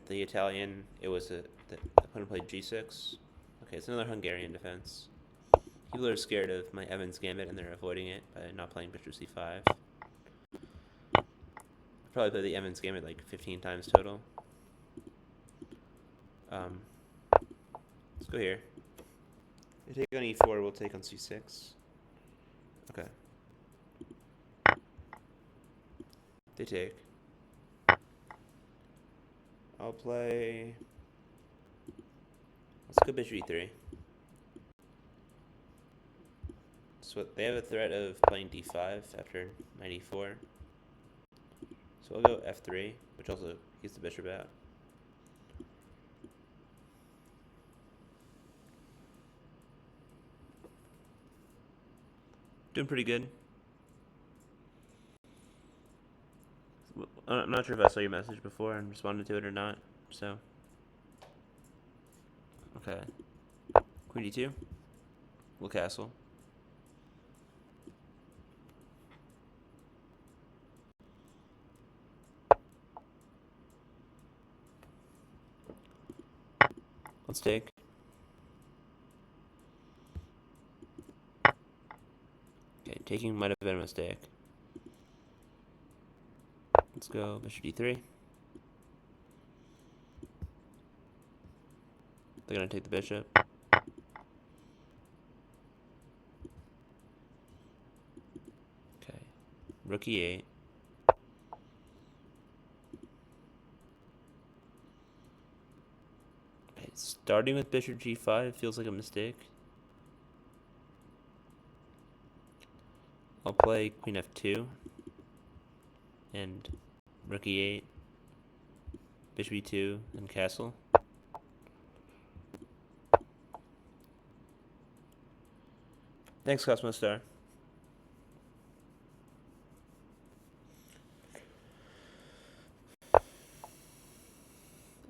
the Italian, it was the opponent played G6. Okay, it's another Hungarian defense. People are scared of my Evans Gambit and they're avoiding it by not playing Bishop C5. I probably played the Evans Gambit like 15 times total. Let's go here. They take on E4, we'll take on C6. Okay. They take. I'll play... Let's go Bishop E3. So they have a threat of playing D5 after knight E4. So I'll go F3, which also keeps the bishop out. Doing pretty good. I'm not sure if I saw your message before and responded to it or not, so. Okay. Queen D2. We'll castle. Let's take. Okay, taking might have been a mistake. Let's go Bishop D3. They're gonna take the bishop. Okay, Rook E8. Okay, starting with Bishop G5 feels like a mistake. I'll play Queen F2 and Rook E8, Bishop E2, and castle. Thanks, Cosmo Star.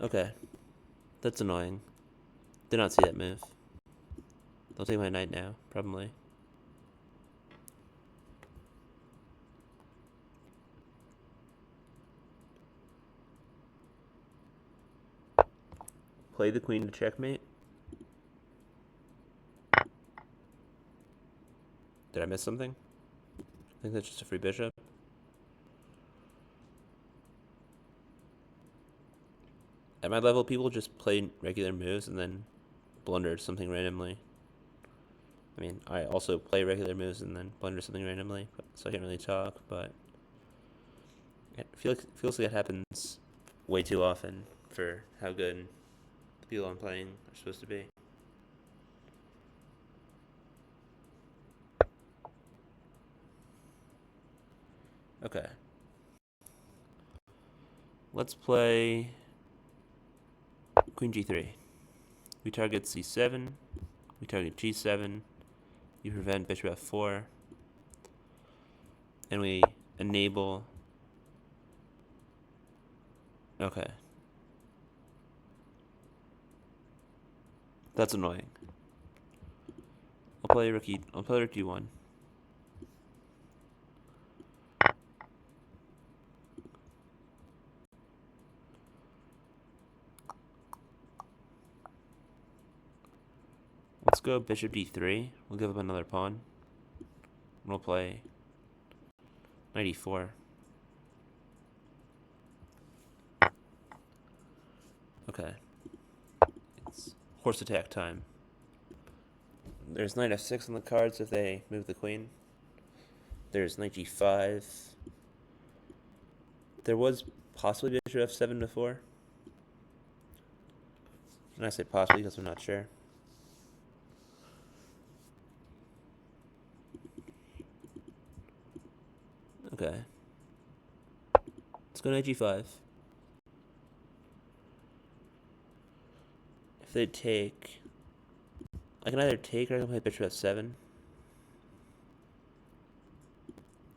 Okay, that's annoying. Did not see that move. They'll take my knight now, probably. Play the queen to checkmate. Did I miss something? I think that's just a free bishop. At my level, people just play regular moves and then blunder something randomly. I mean, I also play regular moves and then blunder something randomly, so I can't really talk, but it feels like it happens way too often for how good the people I'm playing are supposed to be. Okay. Let's play Queen G3. We target C7. We target G7. You prevent Bishop F4. And we enable... Okay. That's annoying. I'll play Rook D1. Let's go Bishop D3. We'll give up another pawn. We'll play knight E4. Okay. It's horse attack time. There's knight F6 on the cards if they move the queen. There's knight G5. There was possibly bishop f7 before. And I say possibly because I'm not sure. Okay. Let's go knight g5. If they take, I can either take or I can play bishop f7.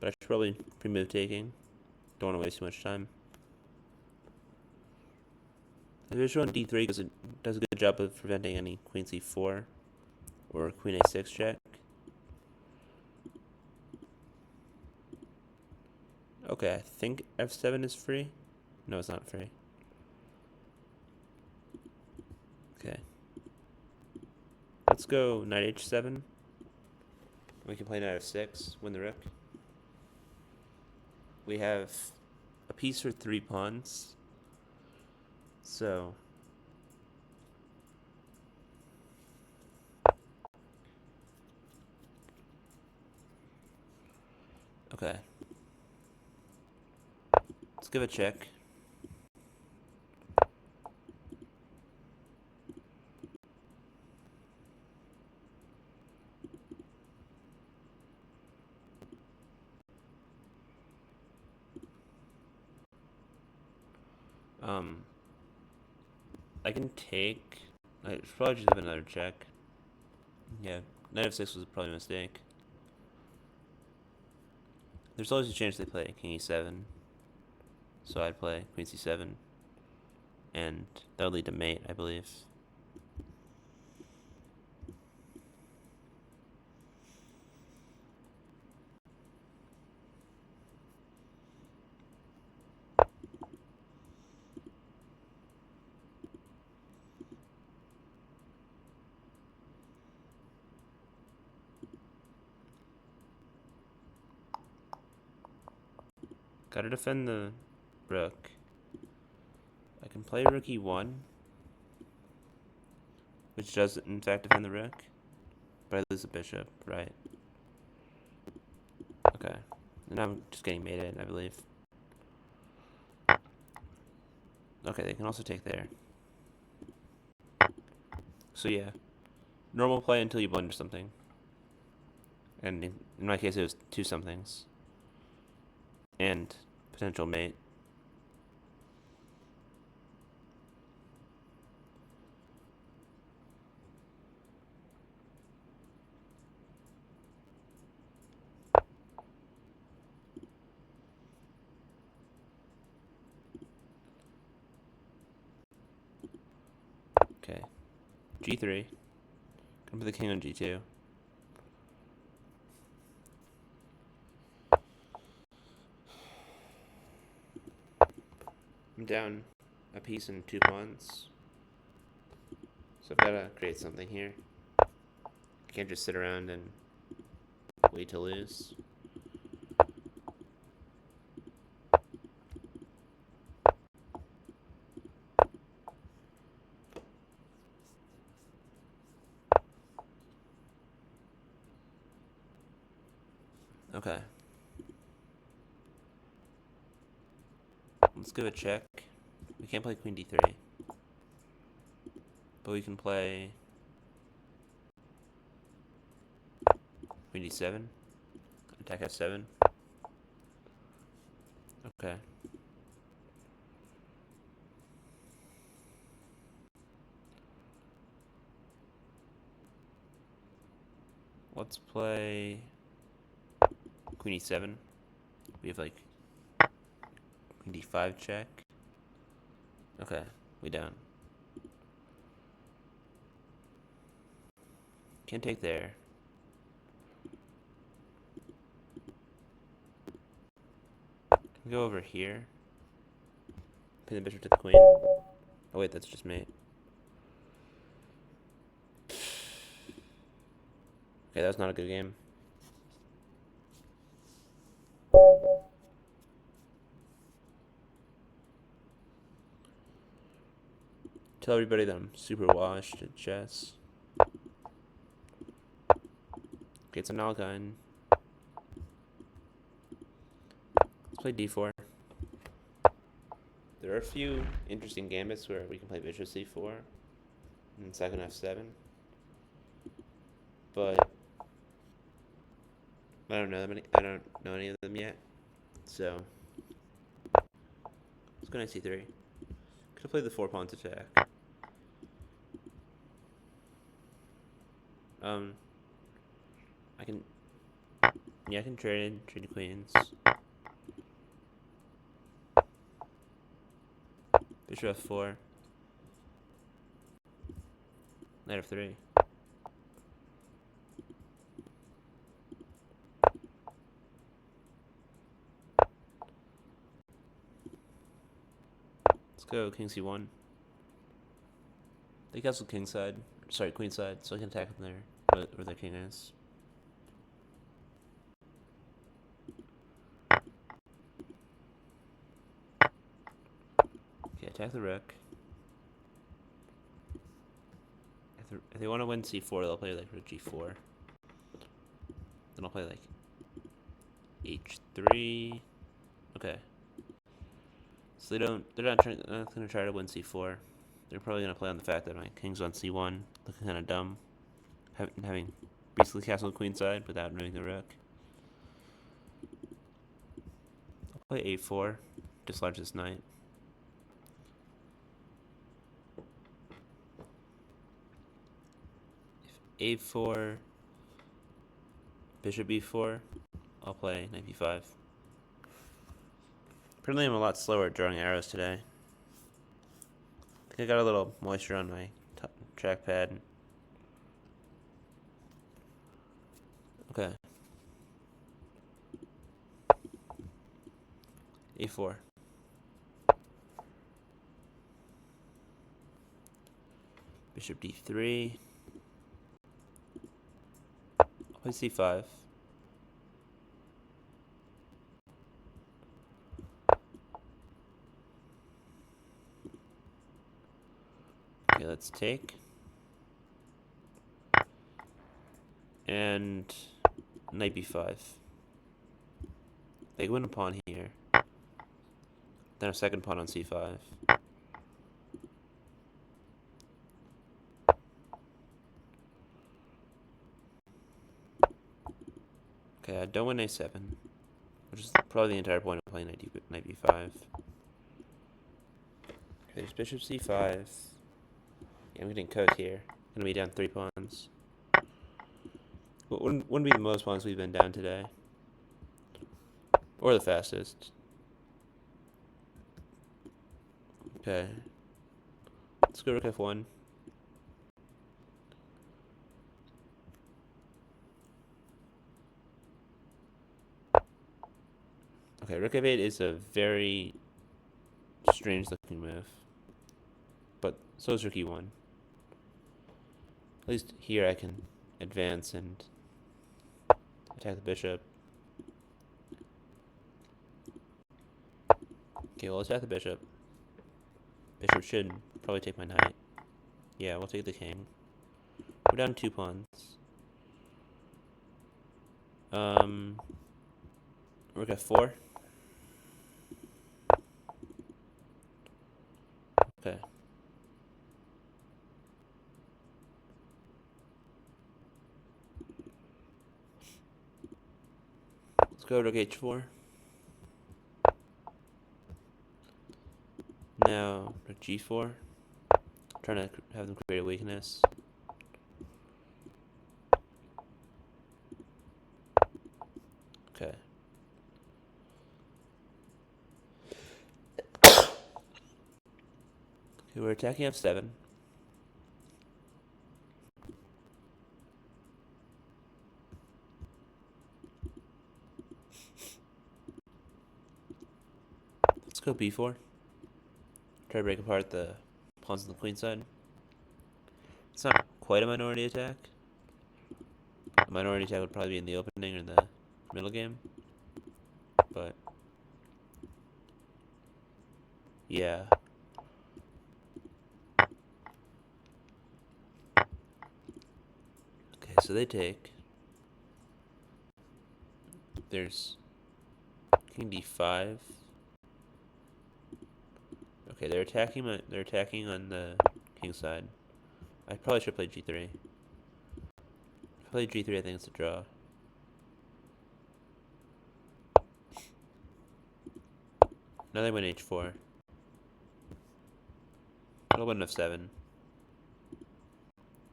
But I should probably pre-move taking. Don't want to waste too much time. The bishop on d3 because it does a good job of preventing any queen c4 or queen a6 check. Okay, I think f7 is free. No, it's not free. Okay. Let's go knight h7. We can play knight f6, win the rook. We have a piece for 3 pawns. So okay. Let's give a check. I can take. I should probably just give another check. Yeah, knight f6 was probably a mistake. There's always a chance they play king e7, so I'd play queen c7, and that would lead to mate, I believe. Gotta defend the rook. I can play rook e1, which does in fact defend the rook, but I lose the bishop, right? Okay, and I'm just getting mated, I believe. Okay, they can also take there. So yeah, normal play until you blunder something. And in my case, it was 2 somethings. And potential mate. Okay. G3. Come for the king on G2. I'm down a piece and 2 pawns. So I've got to create something here. I can't just sit around and wait to lose. Okay. Let's give a check. We can't play queen d3. But we can play queen d7. Attack f7. Okay. Let's play queen e7. We have like queen d5 check. Okay, we down. Can't take there. Can go over here. Pin the bishop to the queen. Oh wait, that's just mate. Okay, that was not a good game. Tell everybody that I'm super washed at chess. Okay, it's an Algine. Let's play d4. a few interesting gambits where we can play bishop c4 and second f7, but I don't know any of them yet. So let's go knight c3. Could have played the 4 pawns attack. I can trade queens. Bishop f4. Knight f3. Let's go king c1. They castle king side. Sorry, queen side, so I can attack them there, where their king is. Okay, attack the rook. If they want to win c4, they'll play like rook g4. Then I'll play like h3. Okay. So they're not going to try to win c4. They're probably going to play on the fact that my king's on c1, looking kind of dumb, having basically castled queen side without moving the rook. I'll play a4, dislodge this knight. If a4, bishop b4, I'll play knight b5. Apparently I'm a lot slower at drawing arrows today. I think I got a little moisture on my trackpad. Okay. a4. Bishop d3. I'll play c5. Okay, let's take. And knight b5. They win a pawn here. Then a second pawn on c5. Okay, I don't win a7, which is probably the entire point of playing knight b5. Okay, there's bishop c5. Yeah, I'm getting cooked here. Gonna be down 3 pawns. Wouldn't be the most pawns we've been down today. Or the fastest. Okay. Let's go rook f1. Okay, rook f8 is a very strange looking move. But so is rook e1. At least here I can advance and attack the bishop. Okay, we'll attack the bishop. Bishop should probably take my knight. Yeah, we'll take the king. We're down 2 pawns. Rook f4. Okay. Let's go rook h4. Now rook g4. Trying to have them create a weakness. Okay. Okay, we're attacking f7. Let's go b4. Try to break apart the pawns on the queen side. It's not quite a minority attack. A minority attack would probably be in the opening or the middle game. But yeah. Okay, so they take. There's king d5. Okay, they're attacking. They're attacking on the king side. I probably should play g3. If I play g3, I think it's a draw. Now they win h4. I'll win f7.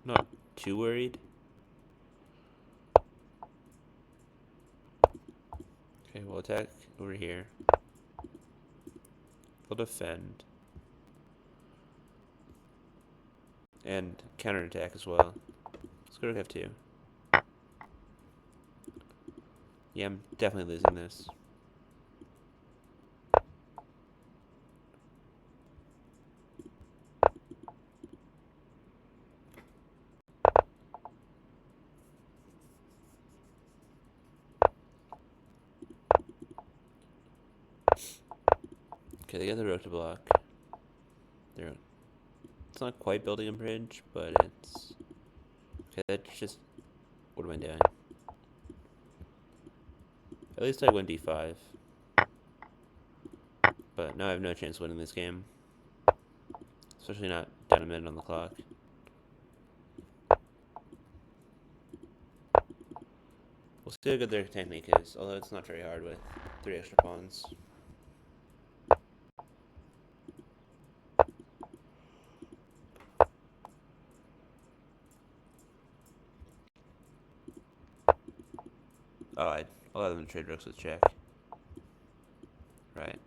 Not too worried. Okay, we'll attack over here. We'll defend. And counterattack as well. Let's go to f2. Yeah, I'm definitely losing this. Okay, they got the rook to block. It's not quite building a bridge, but it's... Okay, that's just... What am I doing? At least I win d5. But now I have no chance of winning this game. Especially not down a minute on the clock. We'll see how good their technique is, although it's not very hard with 3 extra pawns. Oh, I'll allow them to trade rooks with check. Right.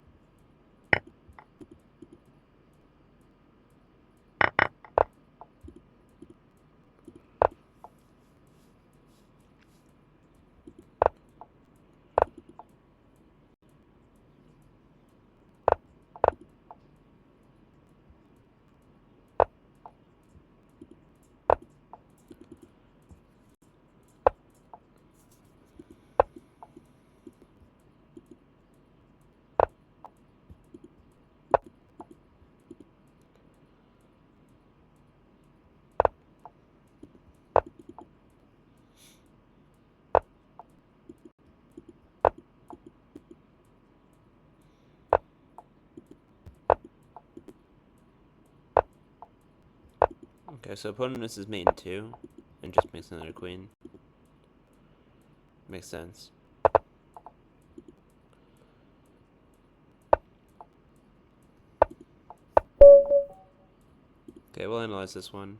Okay, so opponent misses mate in 2, and just makes another queen. Makes sense. Okay, we'll analyze this one.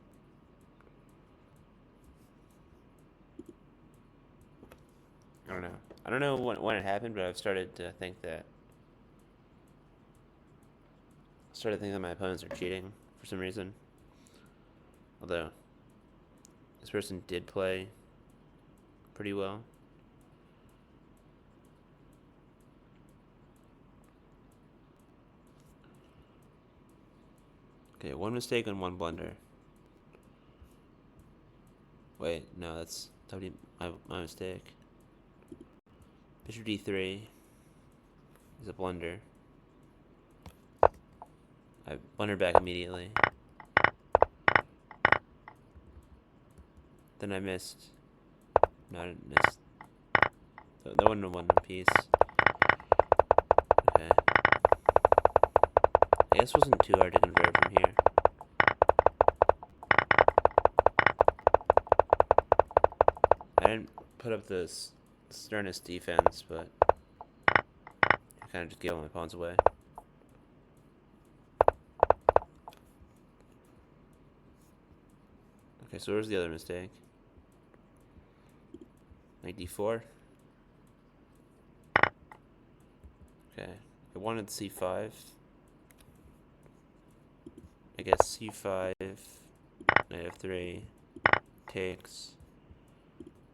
I don't know. I don't know when it happened, but I've started to think that... my opponents are cheating for some reason. Although, this person did play pretty well. Okay, one mistake and one blunder. Wait, no, that would be my mistake. Bishop d3 is a blunder. I blundered back immediately. Then I missed. No, I didn't miss. That wasn't a one piece. Okay. I guess it wasn't too hard to convert from here. I didn't put up the sternest defense, but I kind of just gave all my pawns away. Okay, so where's the other mistake? Knight d4. Okay, I wanted c5. I guess c5, knight f3, takes,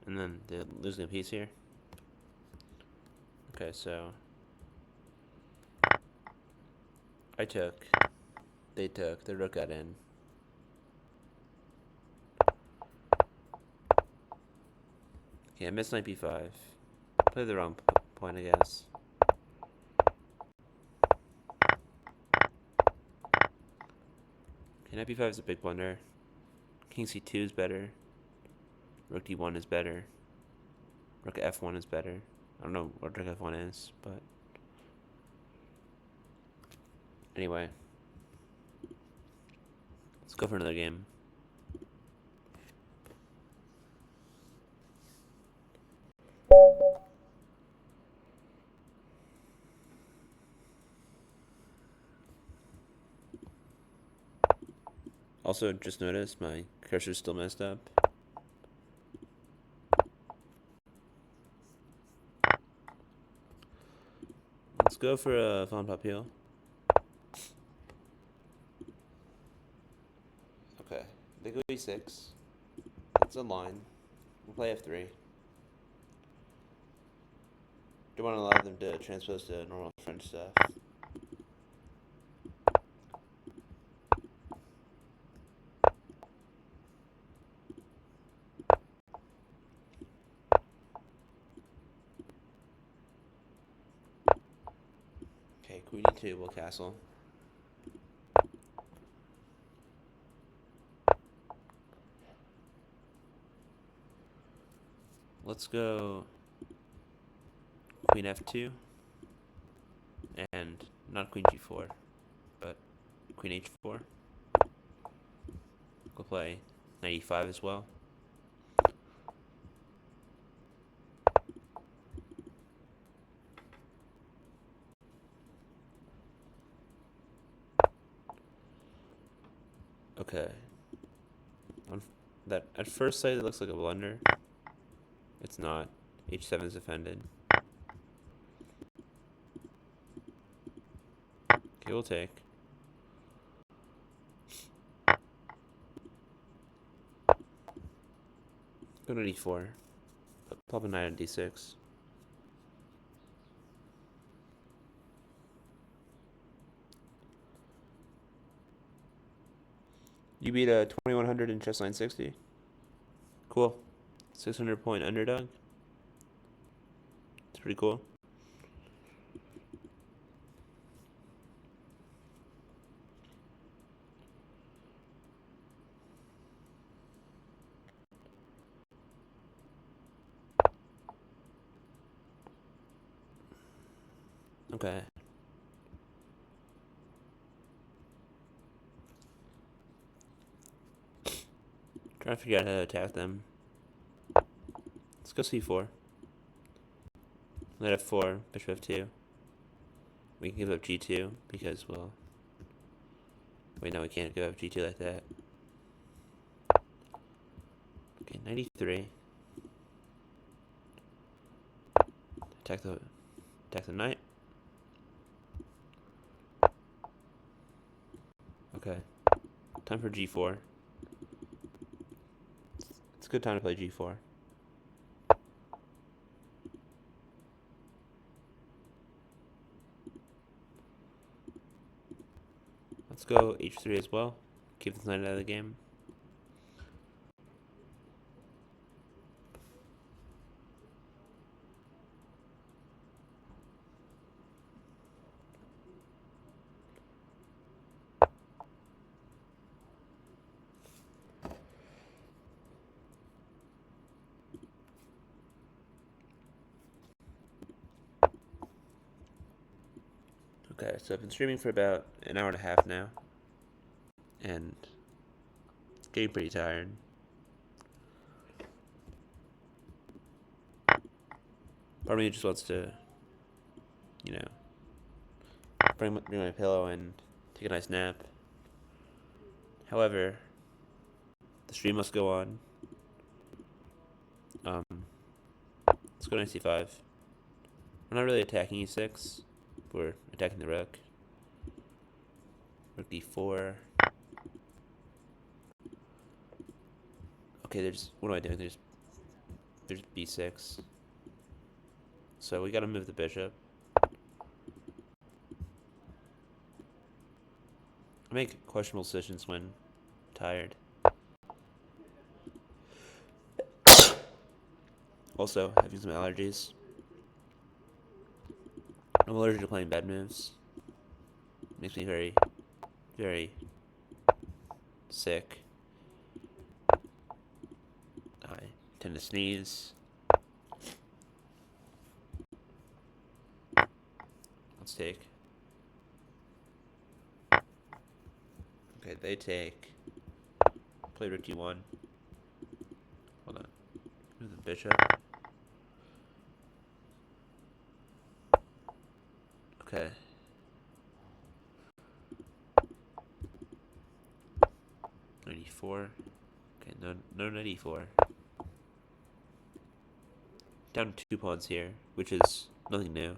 and then they're losing a piece here. Okay, so I took, they took, the rook got in. Okay, I missed knight b5. Played the wrong point, I guess. Okay, knight b5 is a big blunder. King c2 is better. Rook d1 is better. Rook f1 is better. I don't know what rook f1 is, but... Anyway. Go for another game. Also, just noticed my cursor's still messed up. Let's go for a Von Papillon. Okay, they go e6. That's a line. We'll play f3. Don't want to allow them to transpose to normal French stuff. Okay, queen e2 will castle. Let's go queen f2 and not queen g4, but queen h4. We'll play knight e5 as well. Okay. That at first sight it looks like a blunder. It's not. h7 is defended. Okay, we'll take. Go to d4. Pop a knight on d6. You beat a 2100 in chess line 60. Cool. 600 point underdog. It's pretty cool. Okay. Trying to figure out how to attack them. Let's go c4. Knight f4, bishop f2. We can give up g2 because, well... Wait, no, we can't give up g2 like that. Okay, knight e3. Attack the knight. Okay. Time for g4. It's a good time to play g4. Let's go h3 as well. Keep this knight out of the game. Okay, so I've been streaming for about an hour and a half now. And getting pretty tired. Part of me just wants to, you know, bring my pillow and take a nice nap. However, the stream must go on. Let's go to c5. We're not really attacking e6. We're attacking the rook. Rook d4. Okay, what am I doing? There's b6. So we gotta move the bishop. I make questionable decisions when tired. Also, having some allergies. I'm allergic to playing bad moves. Makes me very, very sick. I tend to sneeze. Let's take. Okay, they take. Play rook d1. Hold on. Move the bishop. Okay. Knight e4. Okay, no knight e4. Down 2 pawns here, which is nothing new.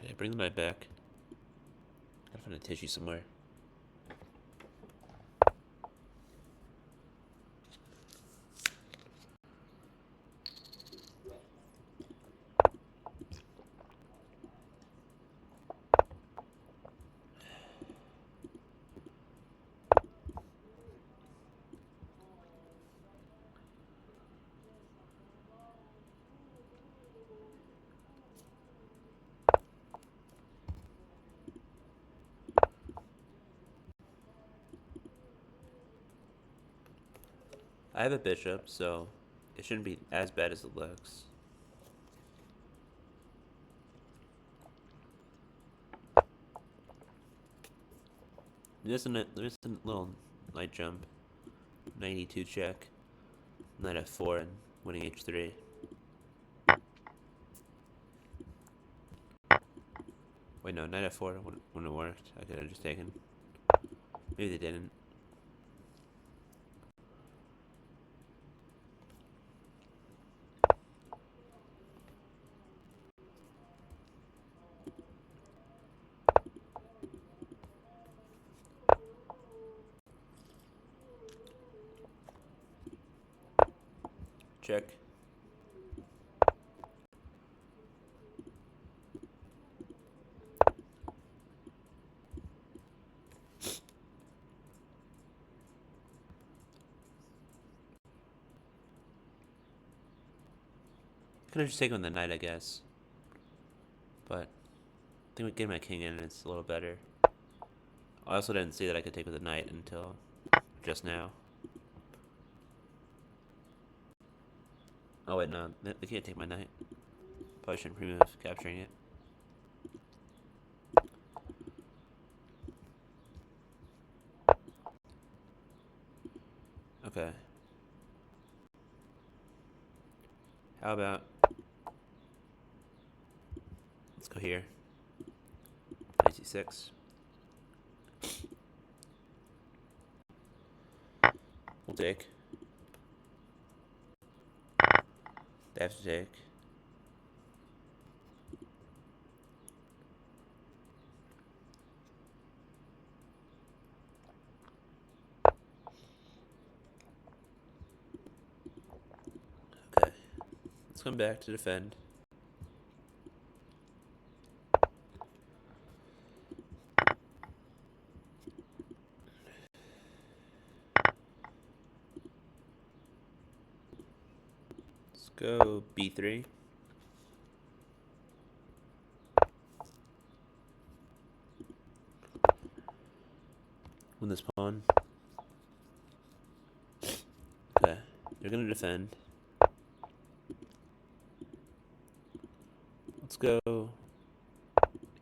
Okay, bring the knight back. Gotta find a tissue somewhere. I have a bishop, so it shouldn't be as bad as it looks. There's a little knight jump. Knight e2 check. Knight f4 and winning h3. Wait, no, knight f4 wouldn't have worked. I could have just taken. Maybe they didn't. Check. Could have just taken the knight, I guess. But I think with getting my king in, it's a little better. I also didn't see that I could take with the knight until just now. Oh wait, no, they can't take my knight. Probably shouldn't pre-move capturing it. Okay. How about... Let's go here. Knight c6. We'll take. They have to take. Okay. Let's come back to defend. Let's go b3. Win this pawn. Okay. They're gonna defend. Let's go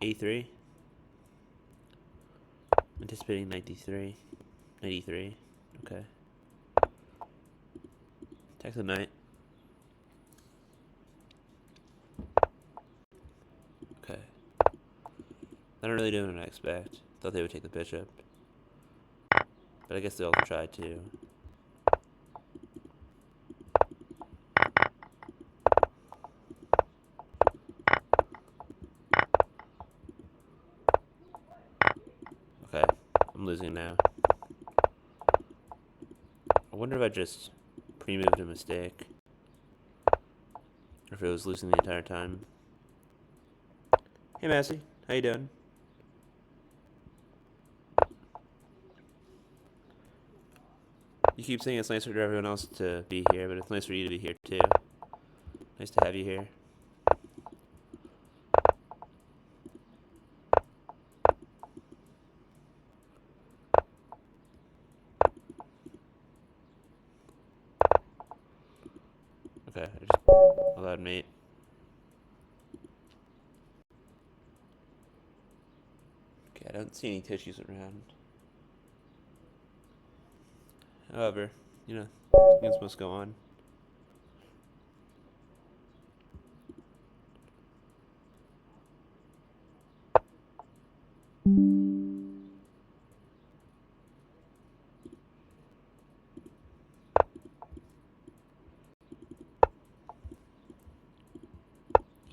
a3. Anticipating knight d3. Knight e3. Okay. Attack the knight. Okay. They're not really doing what I expect. Thought they would take the bishop. But I guess they'll try to. Okay. I'm losing now. I wonder if I just pre-moved a mistake. Or if it was losing the entire time. Hey Massey, how you doing? You keep saying it's nicer for everyone else to be here, but it's nice for you to be here too. Nice to have you here. Okay, I just allowed mate. don't see any tissues around. However, things must go on.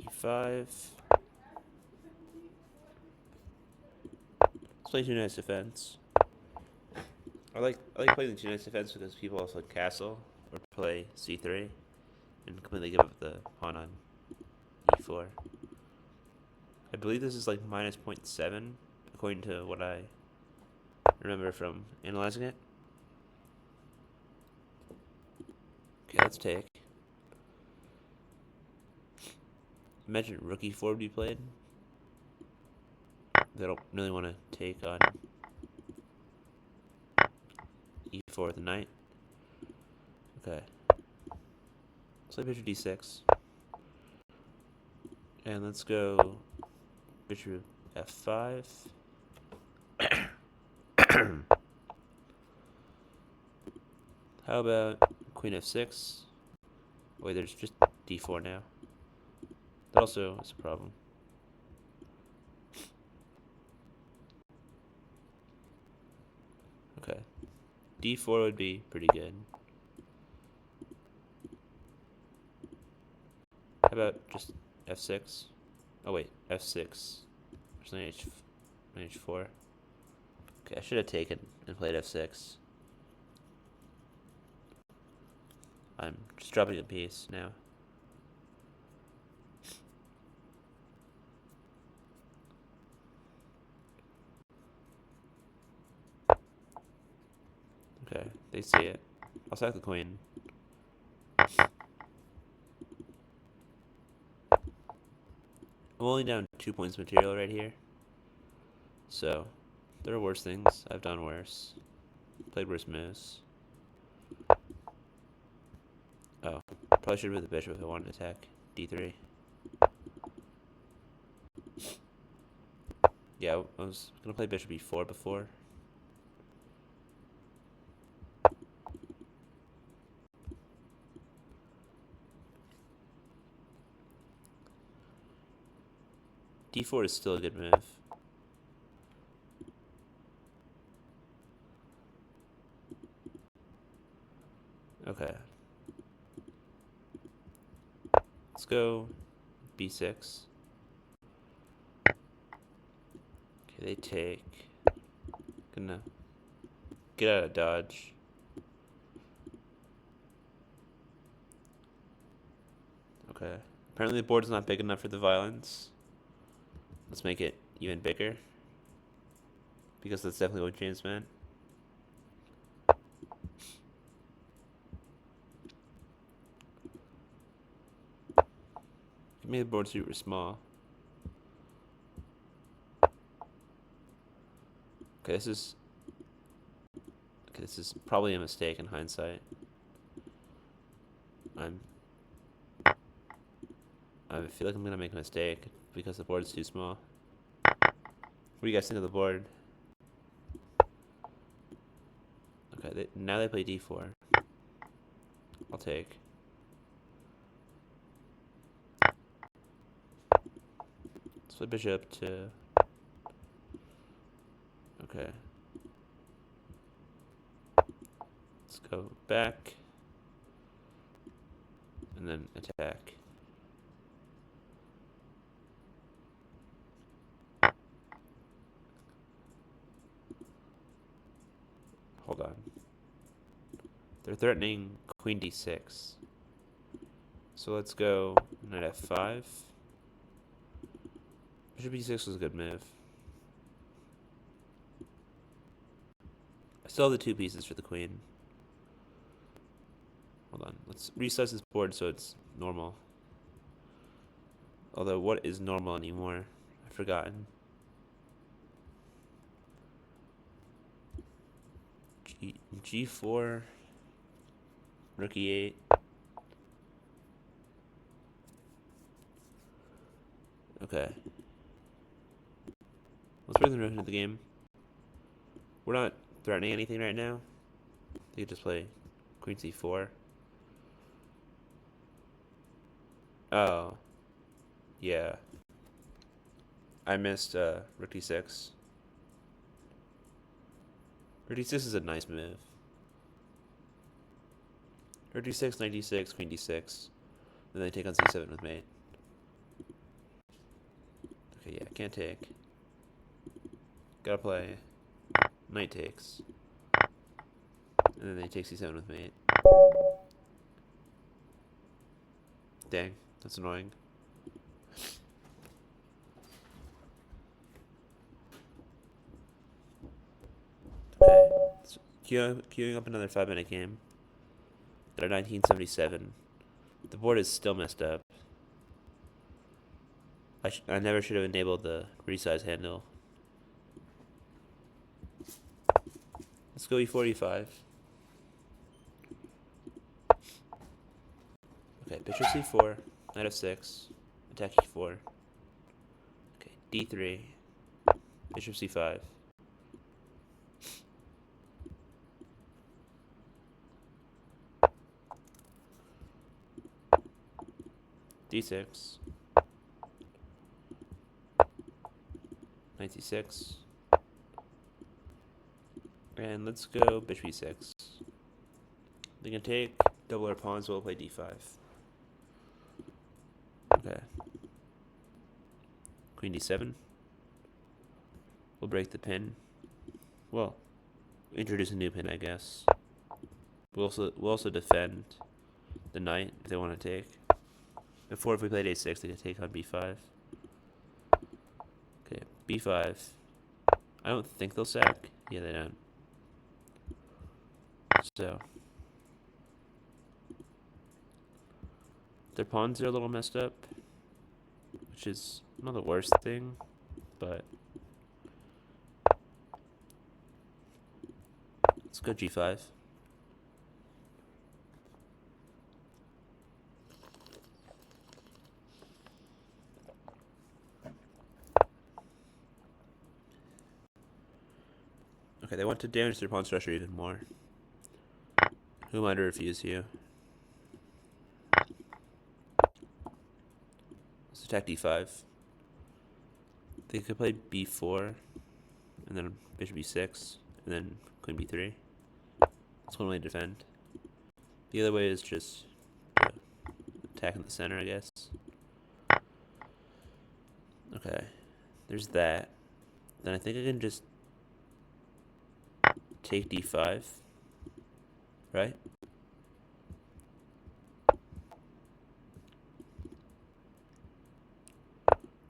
E5. Let's play 2 knights defense. I like playing the 2 knights defense because people also castle or play c3 and completely give up the pawn on e4. I believe this is like minus 0.7 according to what I remember from analyzing it. Okay, let's take. Imagine rook e4 would be played. They don't really want to take on e4 with the knight. Okay. Let's play bishop d6. And let's go bishop f5. How about queen f6? Wait, there's just d4 now. That also is a problem. Okay. d4 would be pretty good. How about just f6? Oh wait, f6. There's h4. Okay, I should have taken and played f6. I'm just dropping a piece now. Okay, they see it. I'll sack the queen. I'm only down 2 points material right here. So, there are worse things. I've done worse. Played worse moves. Oh, probably should have moved the bishop if I wanted to attack d3. Yeah, I was going to play bishop e4 before. d4 is still a good move. Okay. Let's go b6. Okay, they take. Gonna get out of dodge. Okay. Apparently the board's not big enough for the violence. Let's make it even bigger. Because that's definitely what James meant. Give me the board super small. Okay, this is probably a mistake in hindsight. I feel like I'm gonna make a mistake because the board is too small. What do you guys think of the board? Okay, now they play d4. I'll take. Let's play bishop to. Okay. Let's go back. And then attack. Hold on. They're threatening queen d6. So let's go knight f5. Bishop e6 was a good move. I still have the 2 pieces for the queen. Hold on. Let's resize this board so it's normal. Although, what is normal anymore? I've forgotten. G4. Rook e8. Okay. Let's bring the rook into the game. We're not threatening anything right now. They could just play queen c4. Oh. Yeah. I missed rook d6. Rook d6 is a nice move. Rook d6, knight d6, queen d6. Then they take on c7 with mate. Okay, yeah, can't take. Gotta play knight takes. And then they take c7 with mate. Dang, that's annoying. Okay, so queuing up another 5-minute game. They're 1977. The board is still messed up. I never should have enabled the resize handle. Let's go e4, e5. Okay, bishop c4, knight f6, attack e4. Okay, d3, bishop c5. d6, knight c6, and let's go bishop e6. They can take, double our pawns, so we'll play d5. Okay. Queen d7. We'll break the pin. Well, introduce a new pin, I guess. We'll also defend the knight if they want to take. Before, if we played a6, they could take on b5. Okay, b5. I don't think they'll sack. Yeah, they don't. So, their pawns are a little messed up, which is not the worst thing, but let's go g5. Okay, they want to damage their pawn structure even more. Who am I to refuse you? Let's attack d5. They could play b4, and then bishop b6, and then queen b3. That's one way to defend. The other way is just attack in the center, I guess. Okay, there's that. Then I think I can just take d5, right?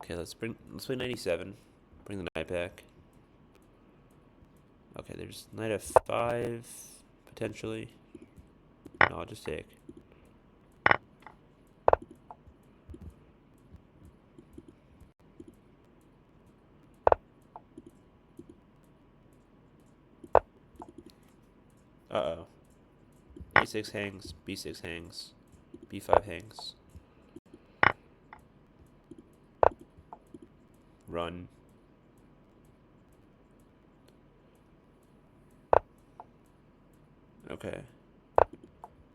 Okay, let's play 97. Bring the knight back. Okay, there's knight f5 potentially. No, I'll just take. Uh-oh. a6 hangs, b6 hangs, b5 hangs. Run. Okay.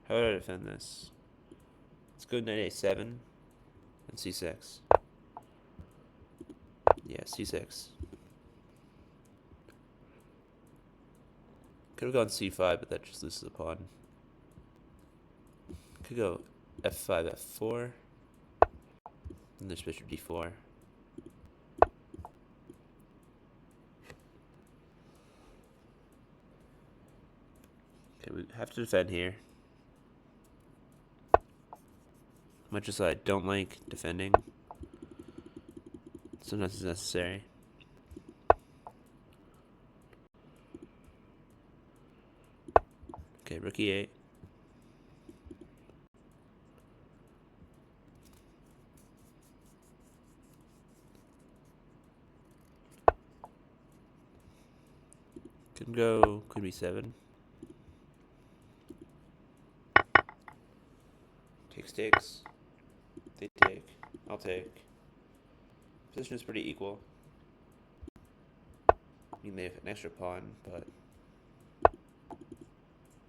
How would I defend this? Let's go knight a7 and c6. Yeah, c6. Could have gone c5, but that just loses a pawn. Could go f5, f4. And there's bishop d4. Okay, we have to defend here. Much as I don't like defending, sometimes it's necessary. Okay, rook e8. Can go queen b7. Takes. They take. I'll take. Position is pretty equal. I mean, they have an extra pawn, but...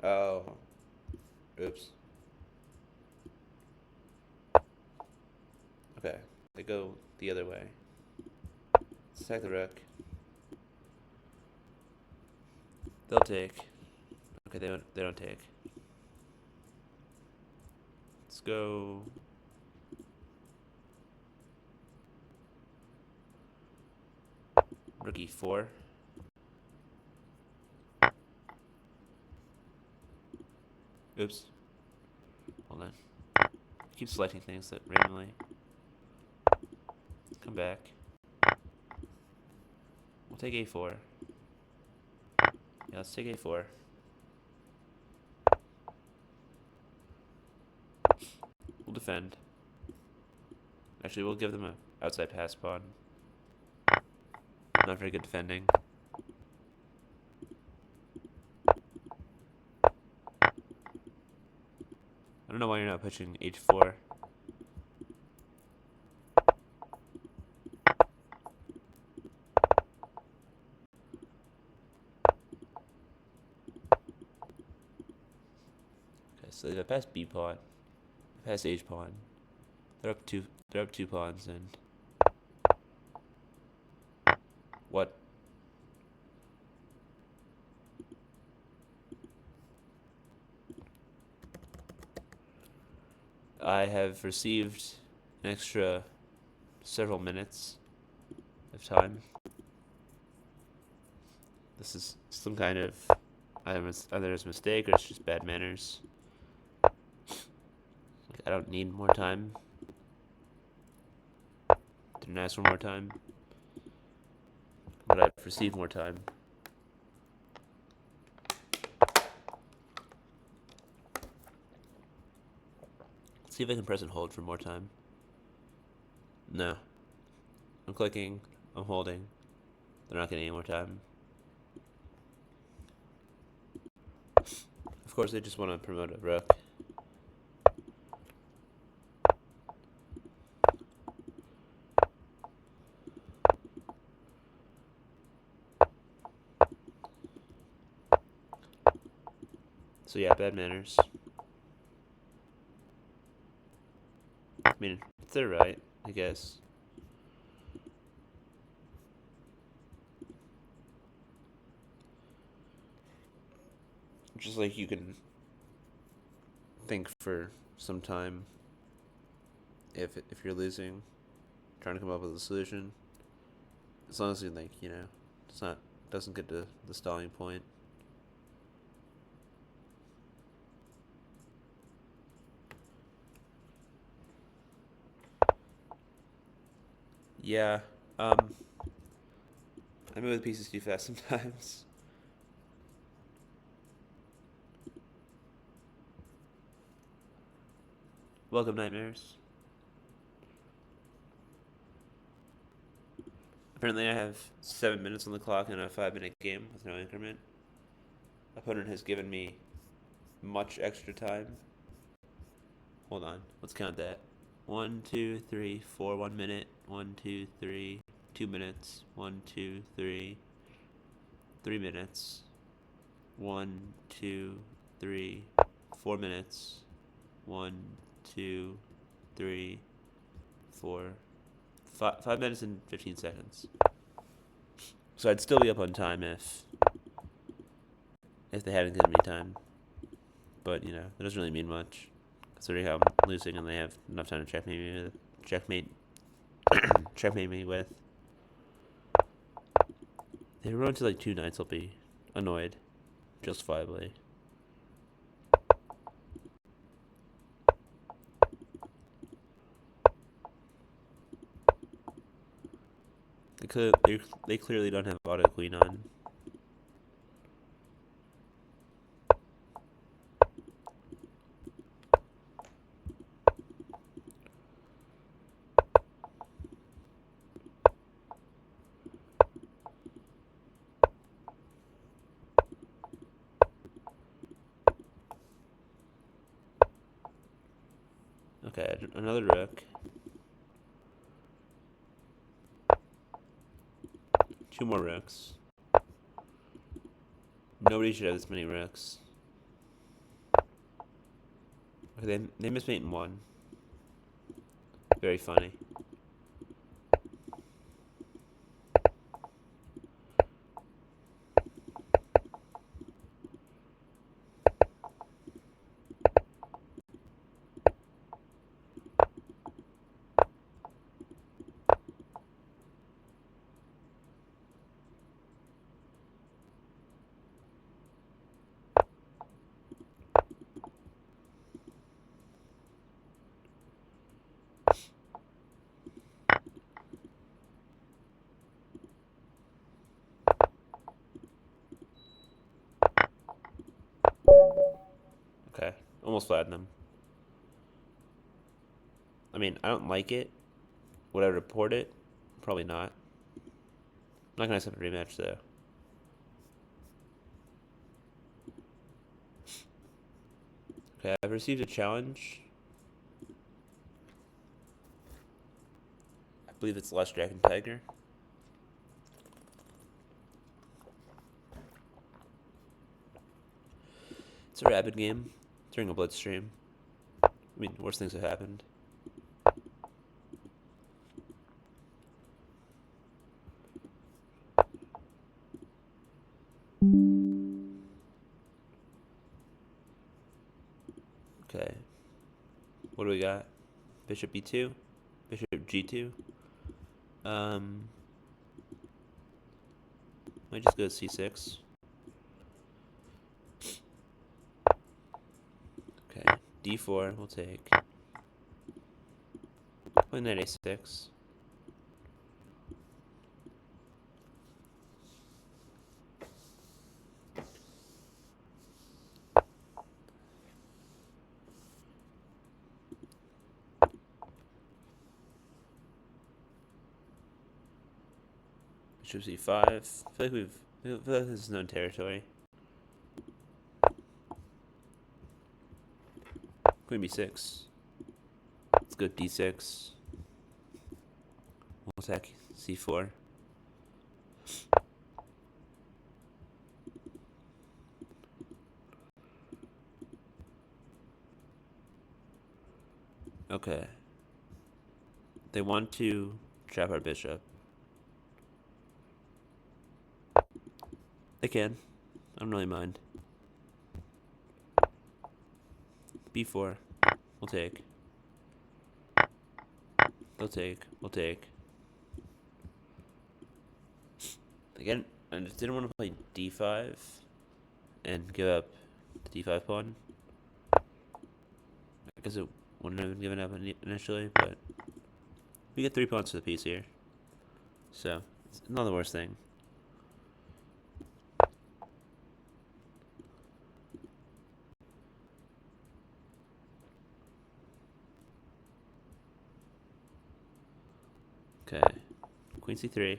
Oh. Oops. Okay. They go the other way. Let's attack the rook. They'll take. Okay, they don't take. Let's go. Rook e4. Oops. Hold on. Keep selecting things that randomly. Come back. We'll take a4. Yeah, let's take a4. We'll defend. Actually, we'll give them an outside pass pawn. Not very good defending. I don't know why you're not pushing h4. Okay, so they pass b pawn, pass h pawn. They're up two pawns, and what? I have received an extra several minutes of time. This is some kind of either it's a mistake or it's just bad manners. I don't need more time. Didn't ask for more time, but I've received more time. Let's see if I can press and hold for more time. No. I'm clicking. I'm holding. They're not getting any more time. Of course, they just want to promote a rook. So yeah, bad manners. I mean, it's their right, I guess. Just like you can think for some time if you're losing, trying to come up with a solution. As long as you doesn't get to the stalling point. Yeah, I move the pieces too fast sometimes. Welcome, nightmares. Apparently I have 7 minutes on the clock in a 5-minute game with no increment. Opponent has given me much extra time. Hold on, let's count that. 1, 2, 3, 4, 1 minute. 1, 2, 3, 2 minutes. 1, 2, 3, 3 minutes. 1, 2, 3, 4 minutes. 1, 2, 3, 4, 5 minutes and 15 seconds. So I'd still be up on time if they hadn't given me time. But, it doesn't really mean much, considering how I'm losing and they have enough time to checkmate me with. If they run to like 2 knights, I'll be annoyed, justifiably. They clearly don't have auto queen on. Okay, another rook. 2 more rooks. Nobody should have this many rooks. Okay, they missed mate in one. Very funny. Okay, almost flattened them. I mean, I don't like it. Would I report it? Probably not. I'm not gonna accept a rematch though. Okay, I've received a challenge. I believe it's Last Dragon Tiger. It's a rapid game during a blitz stream. I mean, worse things have happened. Okay. What do we got? Bishop e2, bishop g2. Might just go c6. Okay, d4 we'll take. Play knight a6. Bishop c5. I feel like this is known territory. Queen b6. Let's go d6. We'll attack c4. Okay. They want to trap our bishop. They can. I don't really mind. b4. We'll take. They'll take. We'll take. Again, I just didn't want to play d5 and give up the d5 pawn. I guess it wouldn't have been given up initially, but we get 3 pawns to the piece here. So, it's not the worst thing. Okay, queen c3.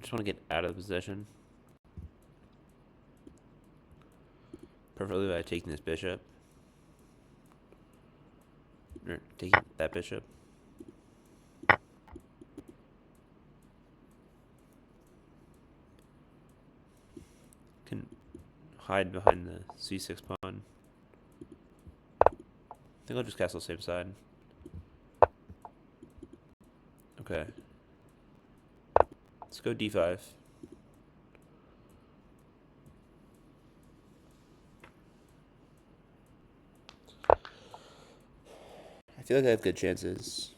Just want to get out of the position. Preferably by taking this bishop. Or taking that bishop. Can hide behind the c6 pawn. I think I'll just castle same side. Okay. Let's go d5. I feel like I have good chances.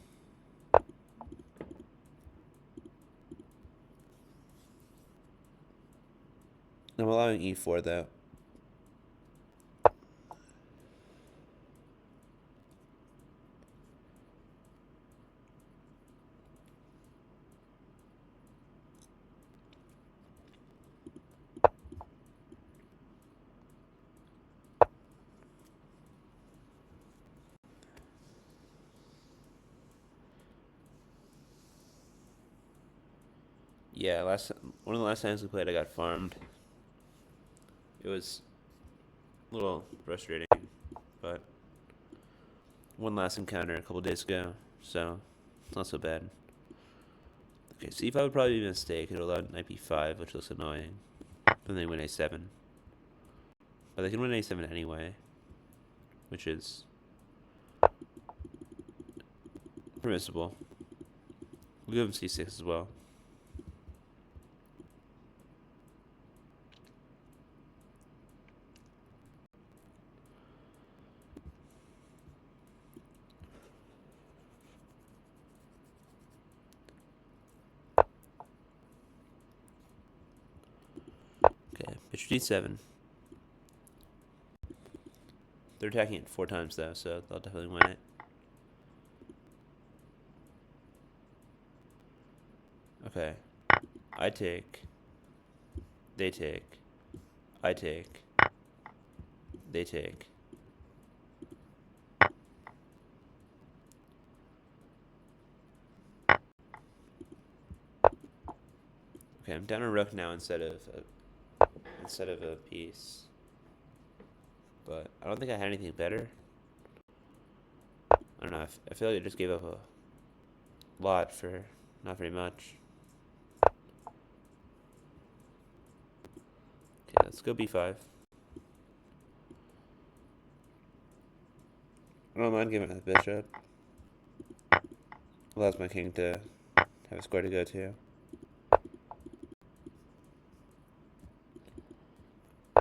I'm allowing e4 though. Yeah, one of the last times we played, I got farmed. It was a little frustrating, but one last encounter a couple days ago, so it's not so bad. Okay, c5 would probably be a mistake. It allowed knight b5, which looks annoying. then they win a7. But they can win a7 anyway, which is permissible. We'll give them c6 as well. Okay, bishop d7. They're attacking it 4 times though, so they'll definitely win it. Okay. I take. They take. I take. They take. Okay, I'm down a rook now instead of a piece. But I don't think I had anything better. I don't know. I feel like I just gave up a lot for not very much. Okay, let's go b5. I don't mind giving it the bishop. Allows my king to have a square to go to.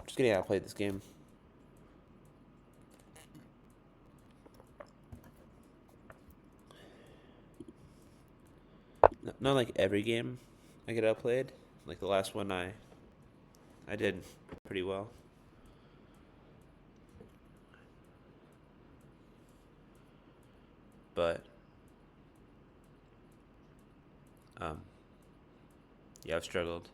Just getting outplayed this game. Not like every game I get outplayed. Like the last one I did pretty well. But yeah, I've struggled.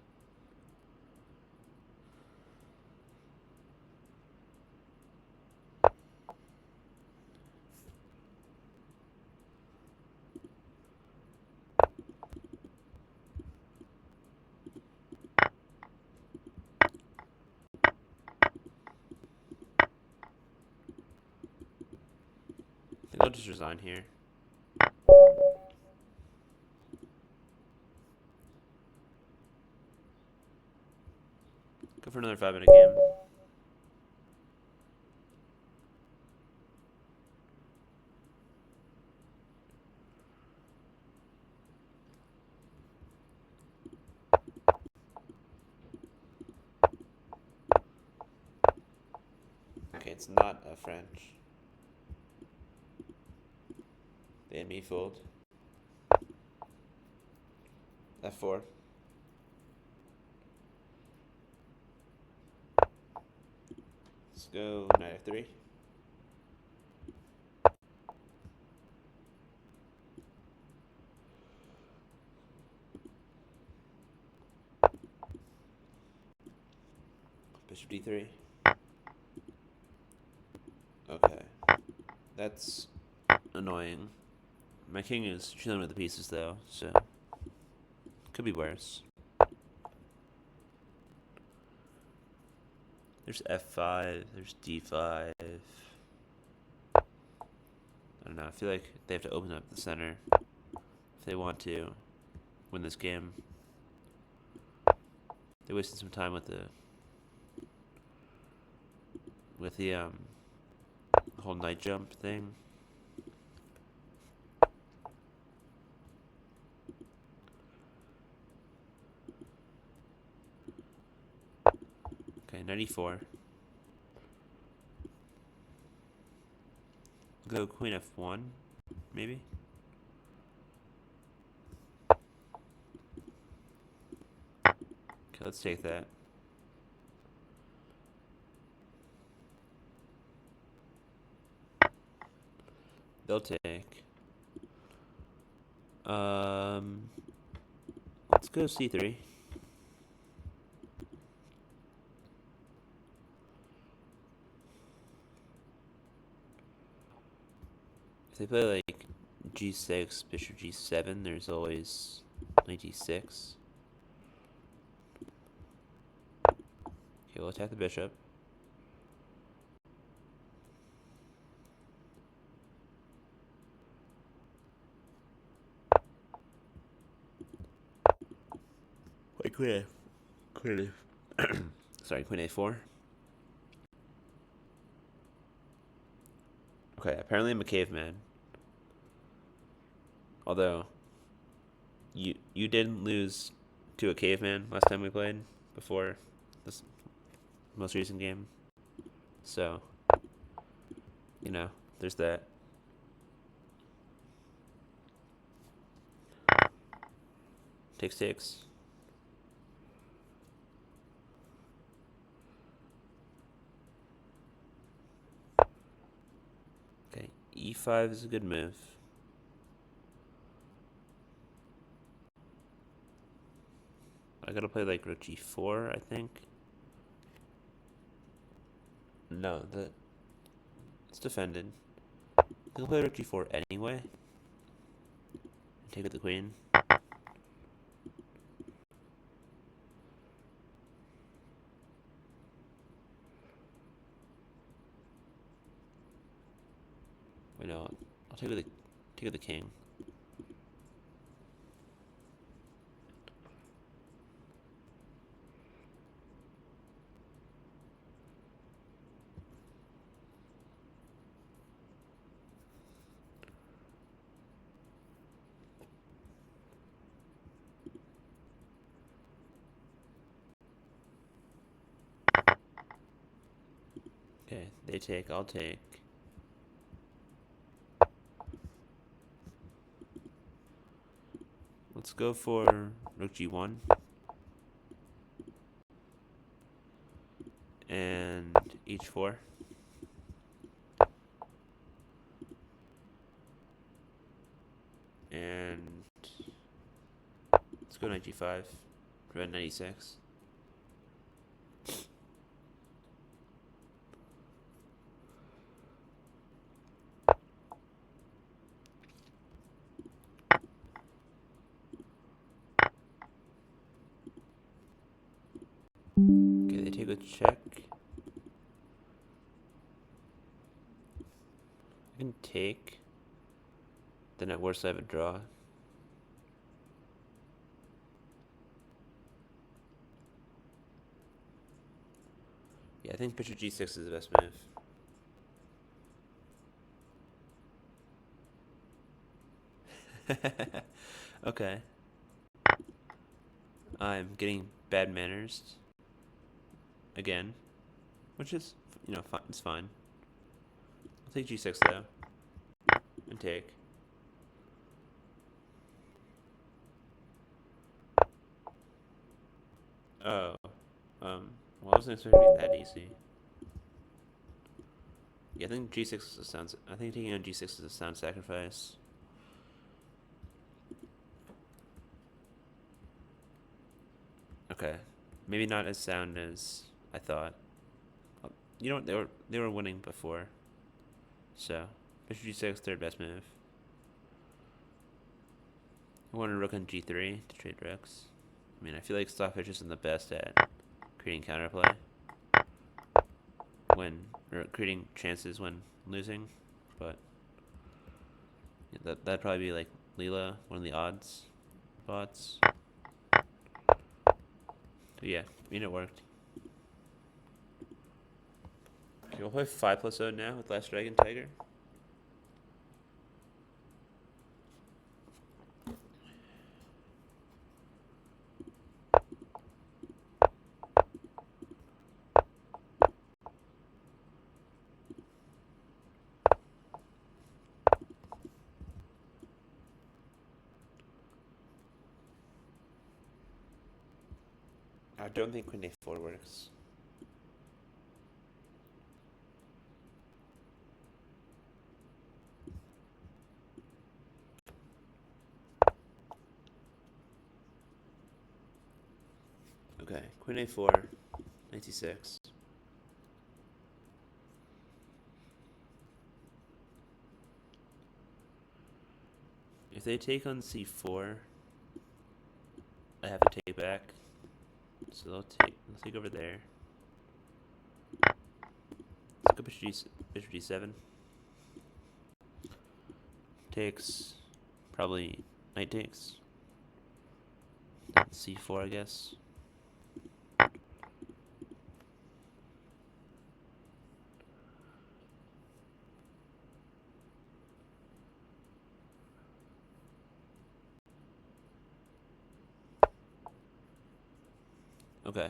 I think I'll just resign here. Go for another 5-minute game. Okay, it's not a French. The enemy fold. F4. Let's go knight f3. Bishop d3. Okay. That's annoying. My king is chilling with the pieces though, so could be worse. There's f5, there's d5. I don't know, I feel like they have to open up the center if they want to win this game. They wasted some time with the whole knight jump thing. Okay, 94. Go queen f1, maybe. Okay, let's take that. They'll take. Let's go c3. If they play like g6, bishop g7, there's always knight d6. Okay, we'll attack the bishop. Wait, queen. Sorry, queen a4. Okay, apparently I'm a caveman. Although, you did lose to a caveman last time we played, before this most recent game. So, there's that. Takes. Okay, e5 is a good move. I gotta play like rook g4, I think. No, it's defended. I can play rook g4 anyway. Take with the queen. Wait, no, I'll take with the king. Okay, they take, I'll take. Let's go for rook g1. And h4. And let's go knight g5. Prevent 96. Okay, they take a check. I can take. Then at worst I have a draw. Yeah, I think bishop g6 is the best move. Okay. I'm getting bad manners. Again. Which is, fine. It's fine. I'll take g6 though. And take. Oh. Well, I wasn't expecting it to be that easy. Yeah, I think g6 is a sound. I think taking on g6 is a sound sacrifice. Okay, maybe not as sound as I thought. You know what? They were winning before, so bishop g6, third best move. I want a rook on g3 to trade rooks. I mean, I feel like Stockfish isn't the best at creating counterplay or creating chances when losing, but that'd probably be like Leela, one of the odds bots. But yeah, it worked. Okay, we'll play 5+0 now with Last Dragon Tiger. I don't think queen a4 works. Okay, queen a4, 96. If they take on c4, I have to take back. So they'll take over there. Let's go bishop g7. Takes, probably knight takes. C4, I guess. Okay.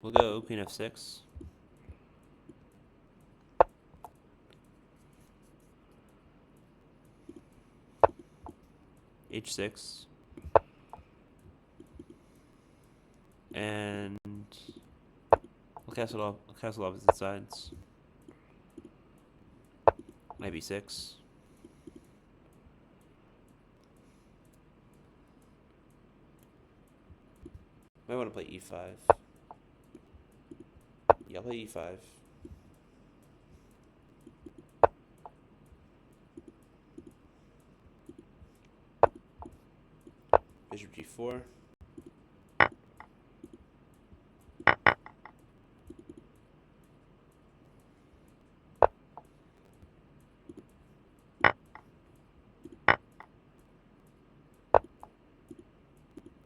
We'll go queen f6. h6. And we'll castle opposite sides. Knight b6. Might want to play e5. Yeah, I'll play e5. Bishop g4.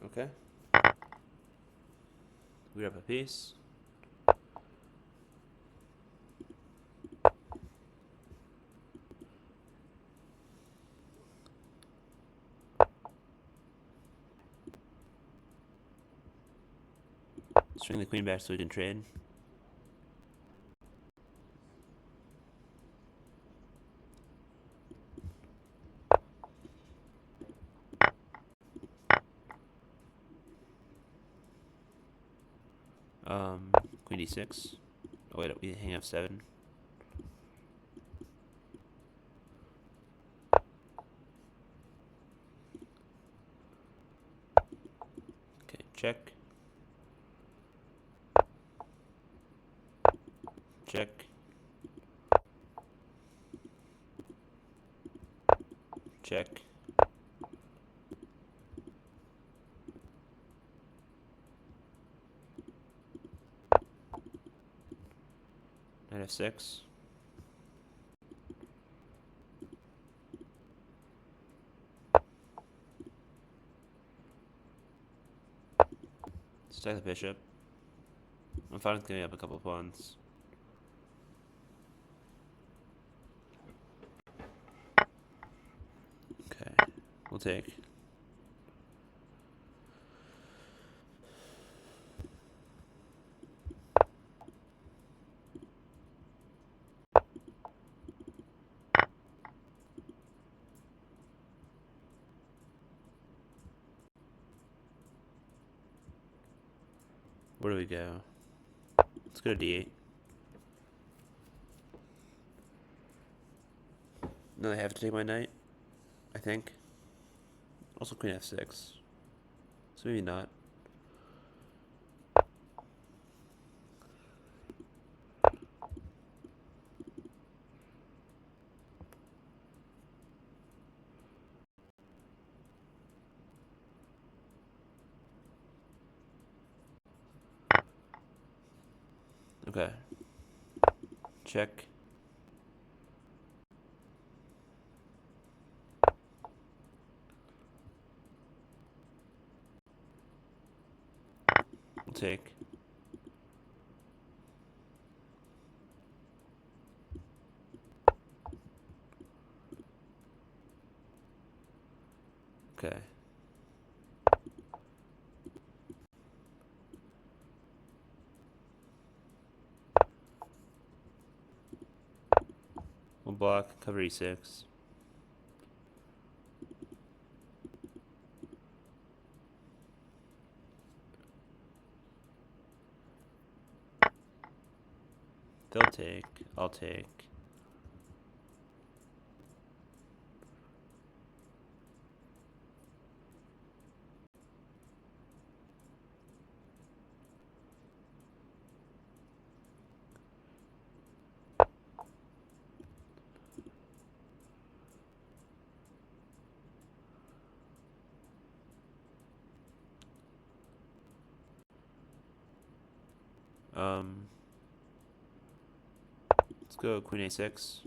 Okay. We up a piece. Swing the queen back so we can trade. Queen d6. Oh wait, we hang f7. Okay, check. Check. Check. Knight f6. Stack the bishop. I'm fine with giving up a couple of pawns. Okay, we'll take. Where do we go? Let's go to d8. No, I have to take my knight, I think. Also queen f6. So maybe not. Okay. Check. We'll take. Okay. We'll block, cover e6. They'll take. I'll take. Let's go queen a6.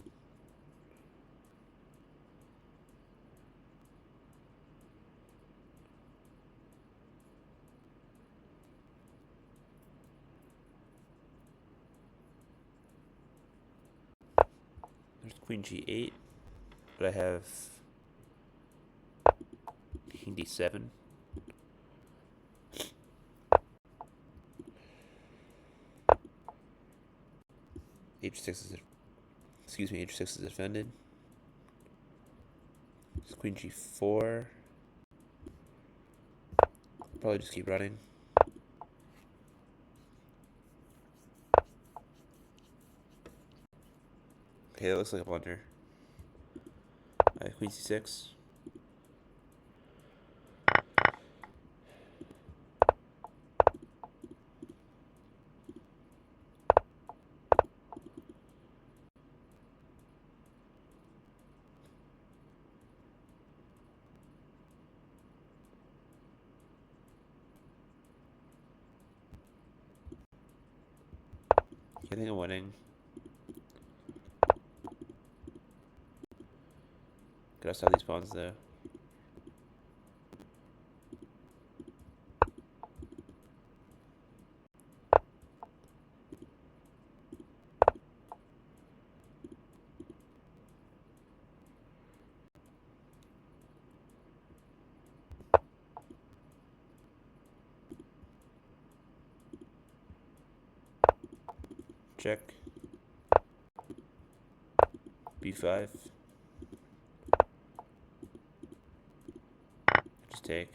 There's queen g8, but I have king d7. H6 is, excuse me, H6 is defended. It's Queen G4. Probably just keep running. Okay, that looks like a blunder. Alright, Queen C6. I think I'm winning. Gotta stop these pawns though. Check. B5. Just take.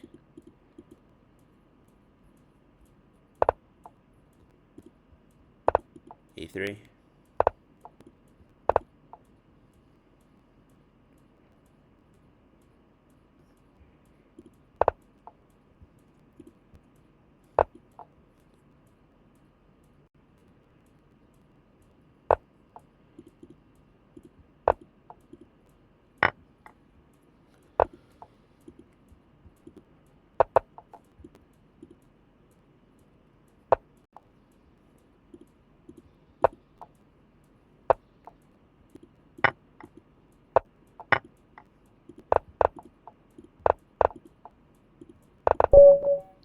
A3.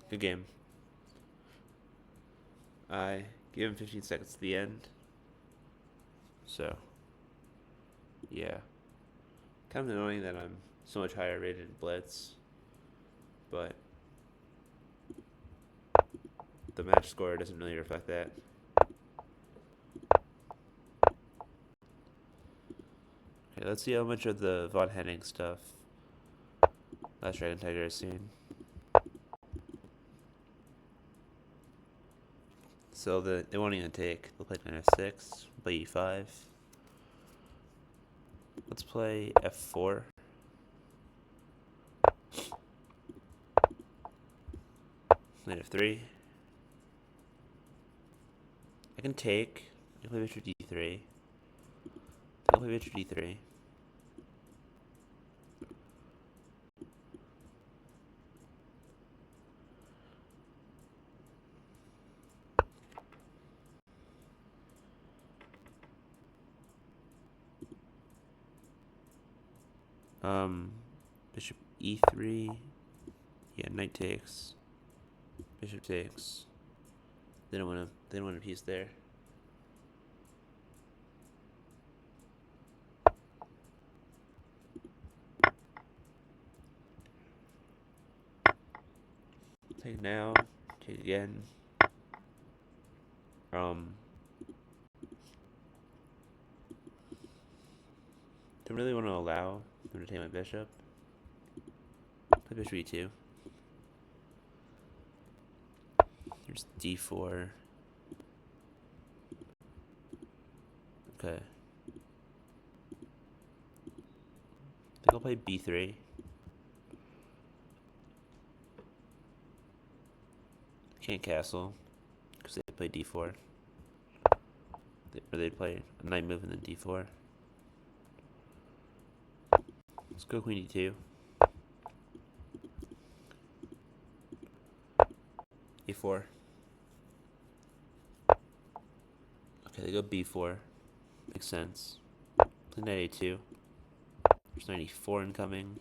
Good game. I give him 15 seconds to the end. So, yeah. Kind of annoying that I'm so much higher rated in blitz, but the match score doesn't really reflect that. Okay, let's see how much of the Von Henning stuff Last Dragon Tiger has seen. So they won't even take. They'll play knight f6, play e5. Let's play f4. Knight f3. I can take. I can play bishop d3. I'll play bishop d3. Bishop e3. Yeah, knight takes. Bishop takes. They don't want a piece there. Take now. Take again. Don't really want to allow them to take my bishop. Play bishop e2. Here's d4. Okay. I think I'll play b3. Can't castle because they play d4. Or they play a knight move and then d4. Let's go queen e2. a4. Okay, they go b4. Makes sense. Play knight a2. There's knight e4 incoming.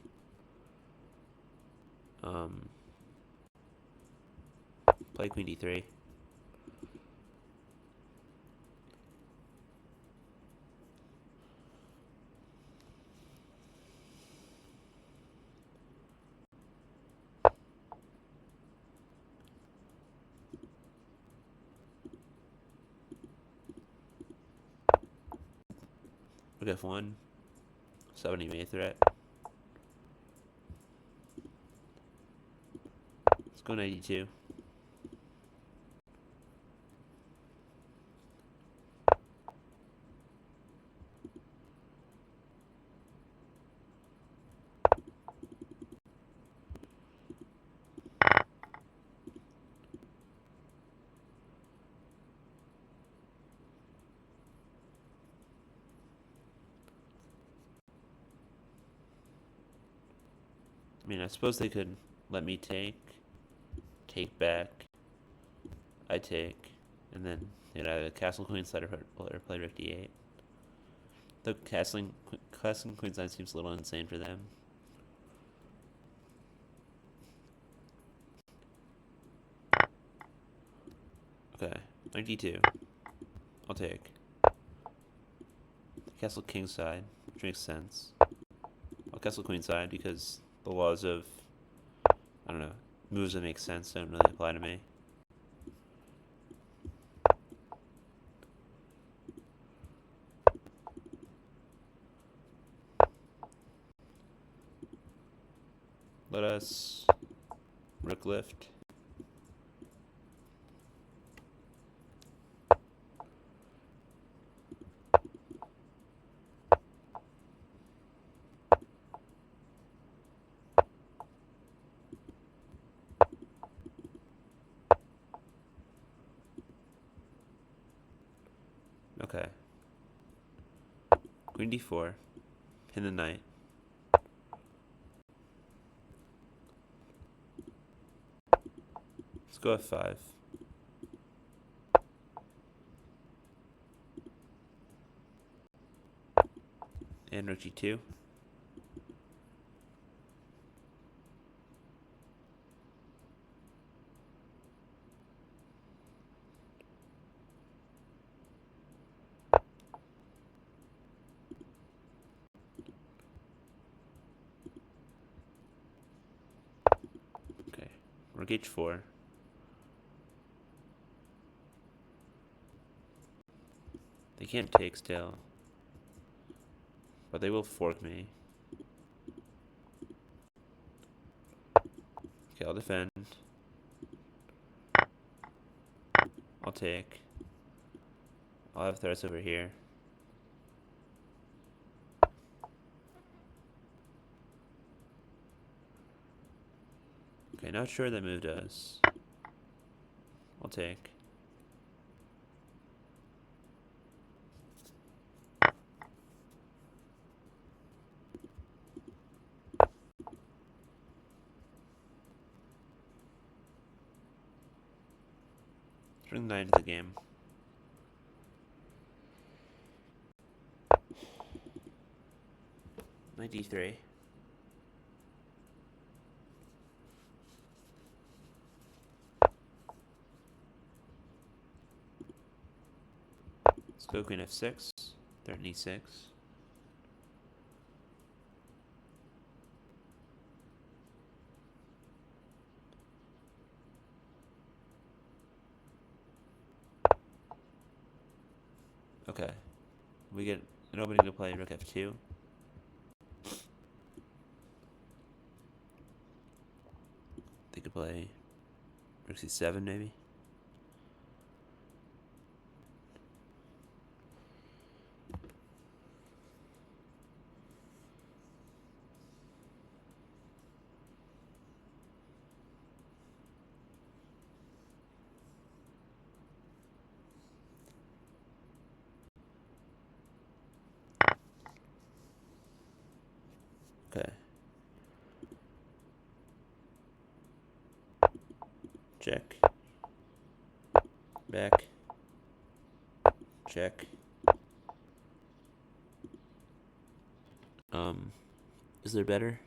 Play queen d3. Rook f1. 70 may threat. Let's go 92. I mean, I suppose they could let me take back, I take, and then they'd either castle queenside or play rook d8. The castling queenside seems a little insane for them. Okay, knight d2. I'll take. Castle kingside, which makes sense. I'll castle queenside because the laws of, I don't know, moves that make sense don't really apply to me. Let us rook lift. Okay. Queen d4. Pin the knight. Let's go f5. And rook g2. Okay. Rook h4. They can't take still, but they will fork me. Okay, I'll defend. I'll take. I'll have threats over here. Okay, not sure that move does. I'll take. Bring the knight into the game. Knight d3. Let's go queen f6. Threaten e6. Okay. We get an opening to play rook f2. They could play rook c7 maybe. Okay. Check. Back. Check. Is there better?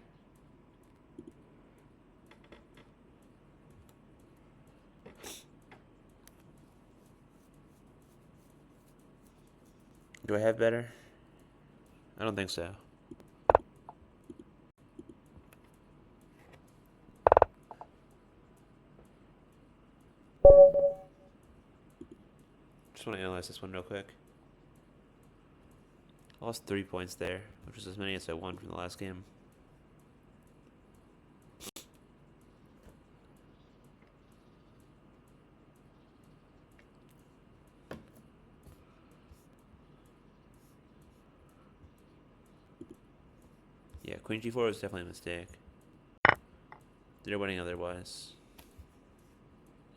Do I have better? I don't think so. Just want to analyze this one real quick. I lost 3 points there, which is as many as I won from the last game. Yeah, queen g4 was definitely a mistake. They're winning otherwise.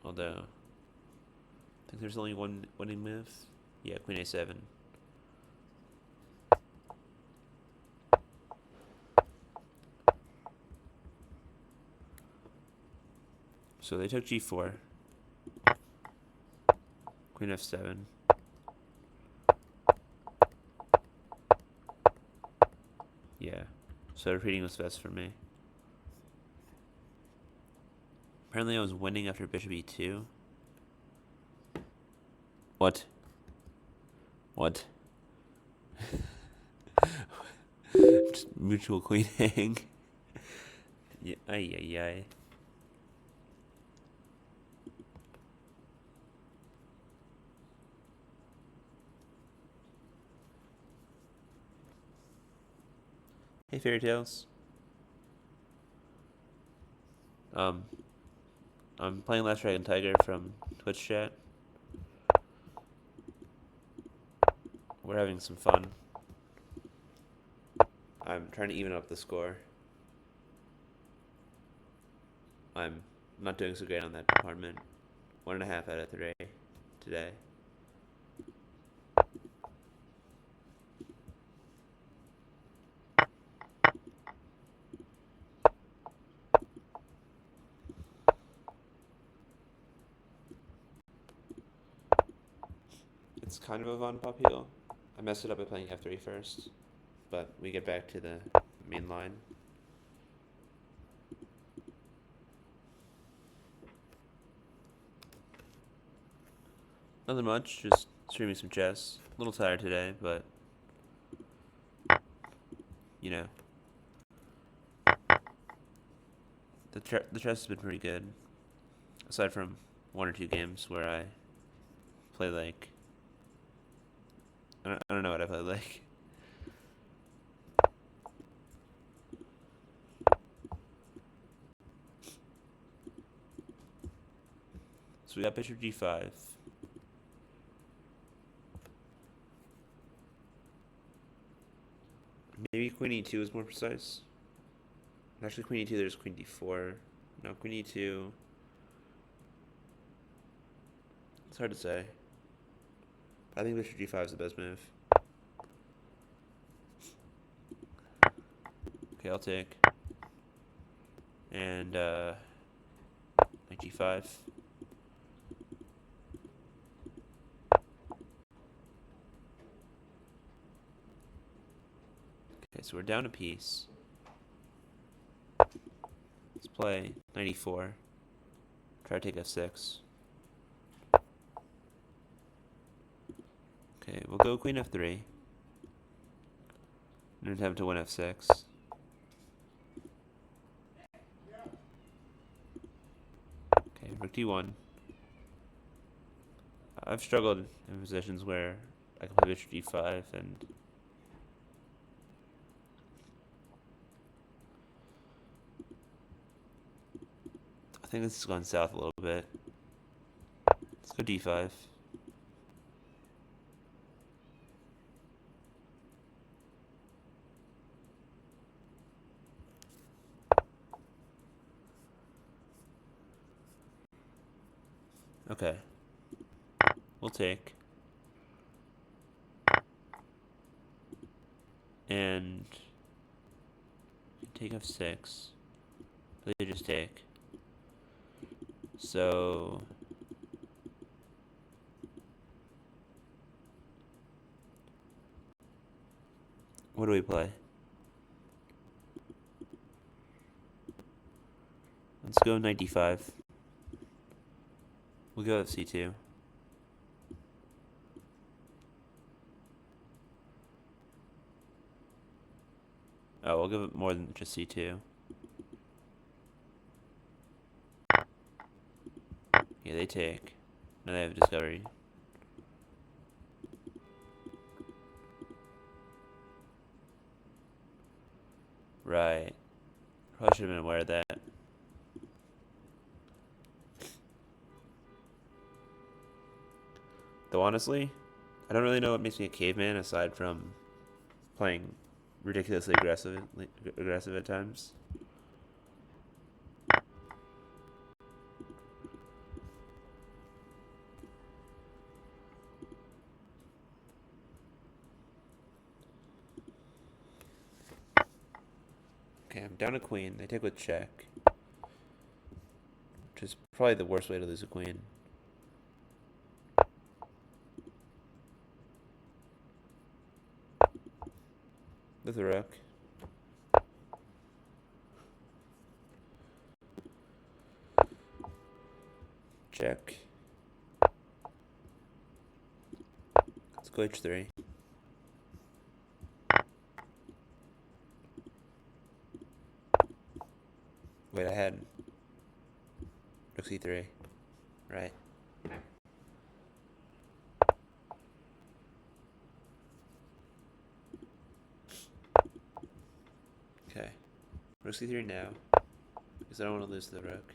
Although, I think there's only one winning move. Yeah, queen a7. So they took g4. Queen f7. Yeah. So repeating was best for me. Apparently I was winning after bishop e2. What? What? Just mutual queen hang. Yeah, ay, ay, ay. Hey, Fairy Tales. I'm playing Last Dragon Tiger from Twitch chat. We're having some fun. I'm trying to even up the score. I'm not doing so great on that department. 1.5 out of 3 today. It's kind of a Von Pop heal. I messed it up by playing f3 first, but we get back to the main line. Nothing much, just streaming some chess. A little tired today, but you know, the chess has been pretty good. Aside from 1 or 2 games where I play like I don't know what I play like. So we got bishop g5. Maybe queen e2 is more precise. Actually, queen e2, there's queen d4. No, queen e2. It's hard to say. But I think bishop g5 is the best move. Okay, I'll take. And, knight g5. Okay, so we're down a piece. Let's play knight e4. Try to take f6. Okay, we'll go queen f3. And attempt to win f6. Okay, rook d1. I've struggled in positions where I can play bishop d5 and I think this has gone south a little bit. Let's go d5. Okay. We'll take. And take f6. But they just take. So what do we play? Let's go knight d5. We'll go f2. Oh, we'll give it more than just c2. Yeah, they take. Now they have discovery. Right. Probably should have been aware of that. Though honestly, I don't really know what makes me a caveman aside from playing ridiculously aggressive at times. Okay, I'm down a queen. They take with check, which is probably the worst way to lose a queen. With a rook. Check. Let's go h3. Wait, I had rook c3. Right. Okay. Rook c3 now. Because I don't want to lose the rook.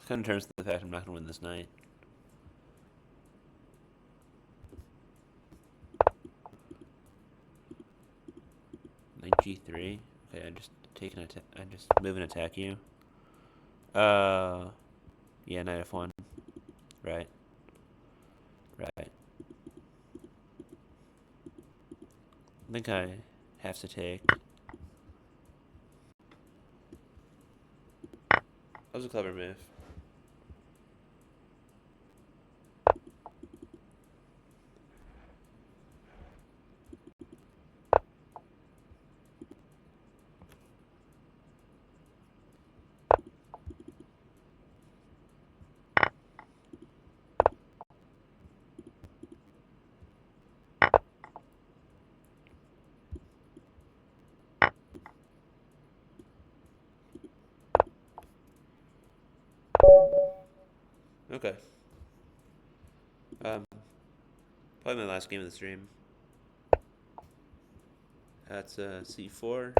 Kind of turns to the fact I'm not going to win this knight. Knight g3. Okay, I just I just move and attack you. Yeah, knight f1. Right. Right. I think I have to take. That was a clever move. Okay. Probably my last game of the stream. That's c4.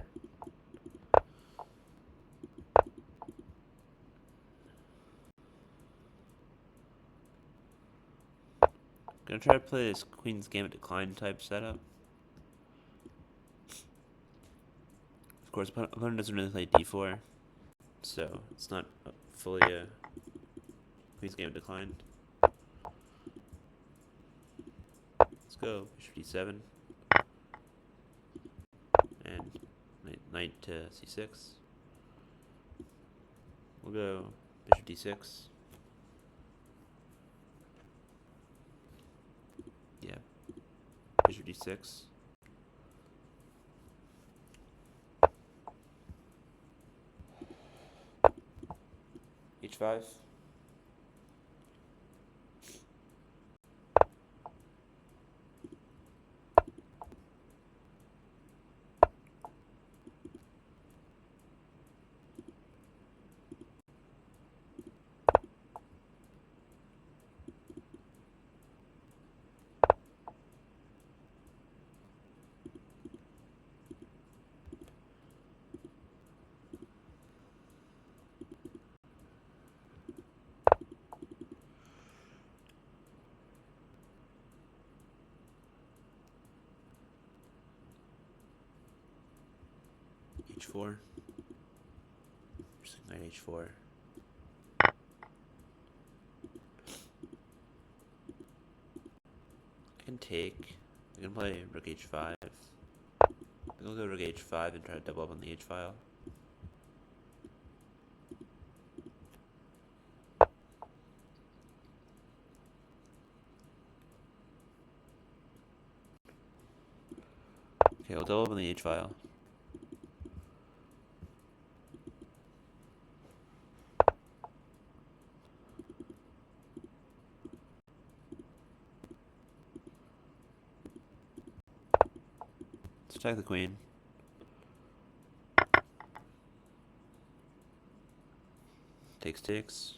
Gonna try to play this Queen's Gambit Decline type setup. Of course, opponent doesn't really play d4, so it's not fully a Queen's Gambit Decline. Let's go bishop d7 and knight to c6. We'll go bishop d6. Yeah, bishop d6. h5. h4. Just knight h4. I can take. I can play rook h5. I'll go rook h5 and try to double up on the h file. Okay, I'll double up on the h file. Let's attack the queen. Takes.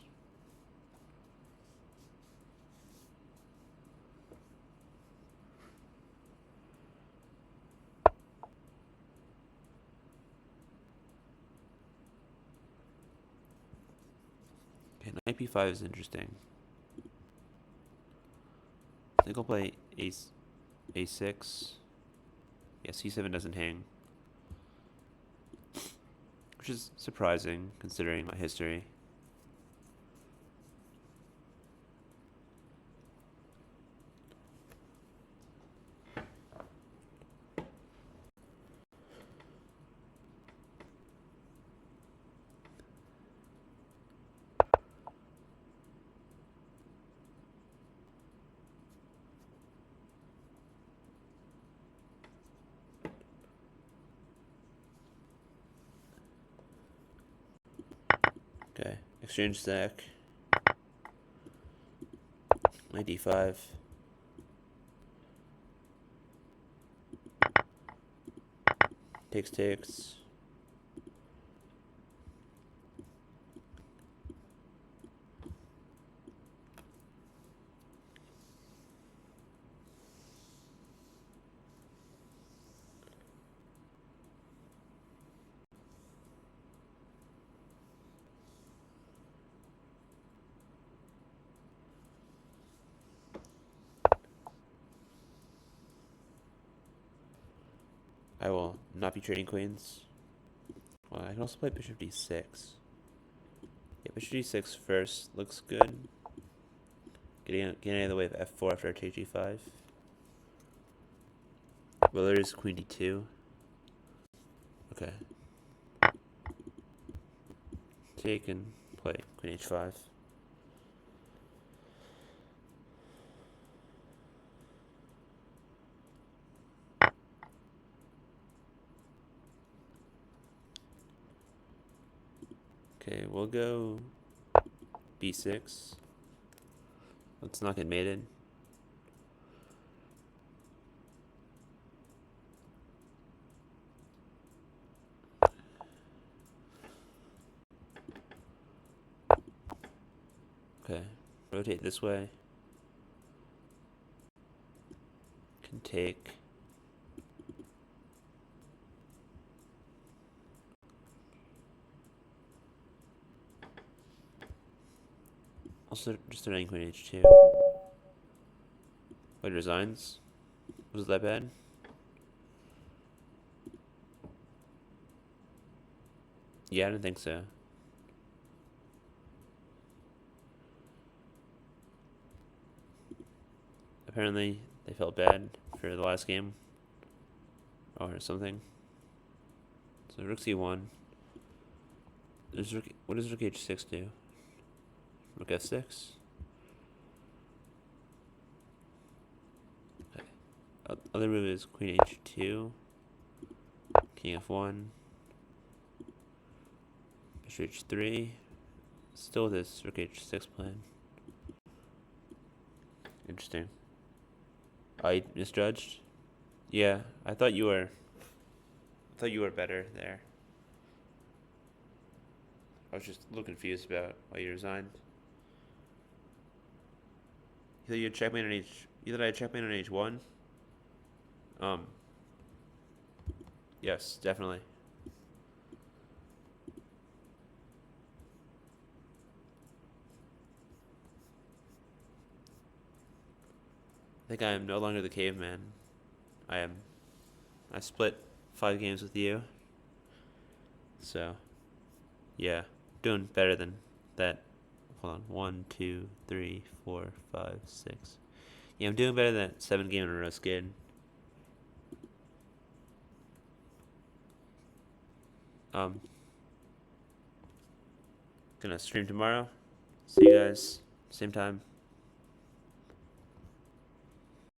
Okay, knight b5 is interesting. I think I'll play a6. Yeah, c7 doesn't hang. Which is surprising, considering my history. Okay, exchange sack. Knight d5. Takes. I will not be trading queens. Well, I can also play bishop d6. Yeah, bishop d6 first looks good. Getting out of the way of f4 after I take g5. Well, there is queen d2. Okay. Take and play queen h5. Okay, we'll go b6. Let's not get mated. Okay, rotate this way. Can take. Also, just denying queen h2. White resigns. Was it that bad? Yeah, I didn't think so. Apparently, they felt bad for the last game. Or something. So rook c1. What does rook h6 do? Rook f6? Okay. Other move is queen h2. King f1. Bishop h3. Still this rook h6 plan. Interesting. I misjudged? Yeah, I thought you were better there. I was just a little confused about why you resigned. You thought you had checkmate on you thought I had checkmate on h1? Yes, definitely. I think I am no longer the caveman. I split 5 games with you. So, yeah, doing better than that. Hold on, 1, 2, 3, 4, 5, 6. Yeah, I'm doing better than that 7 game in a row skid. Gonna stream tomorrow. See you guys, same time.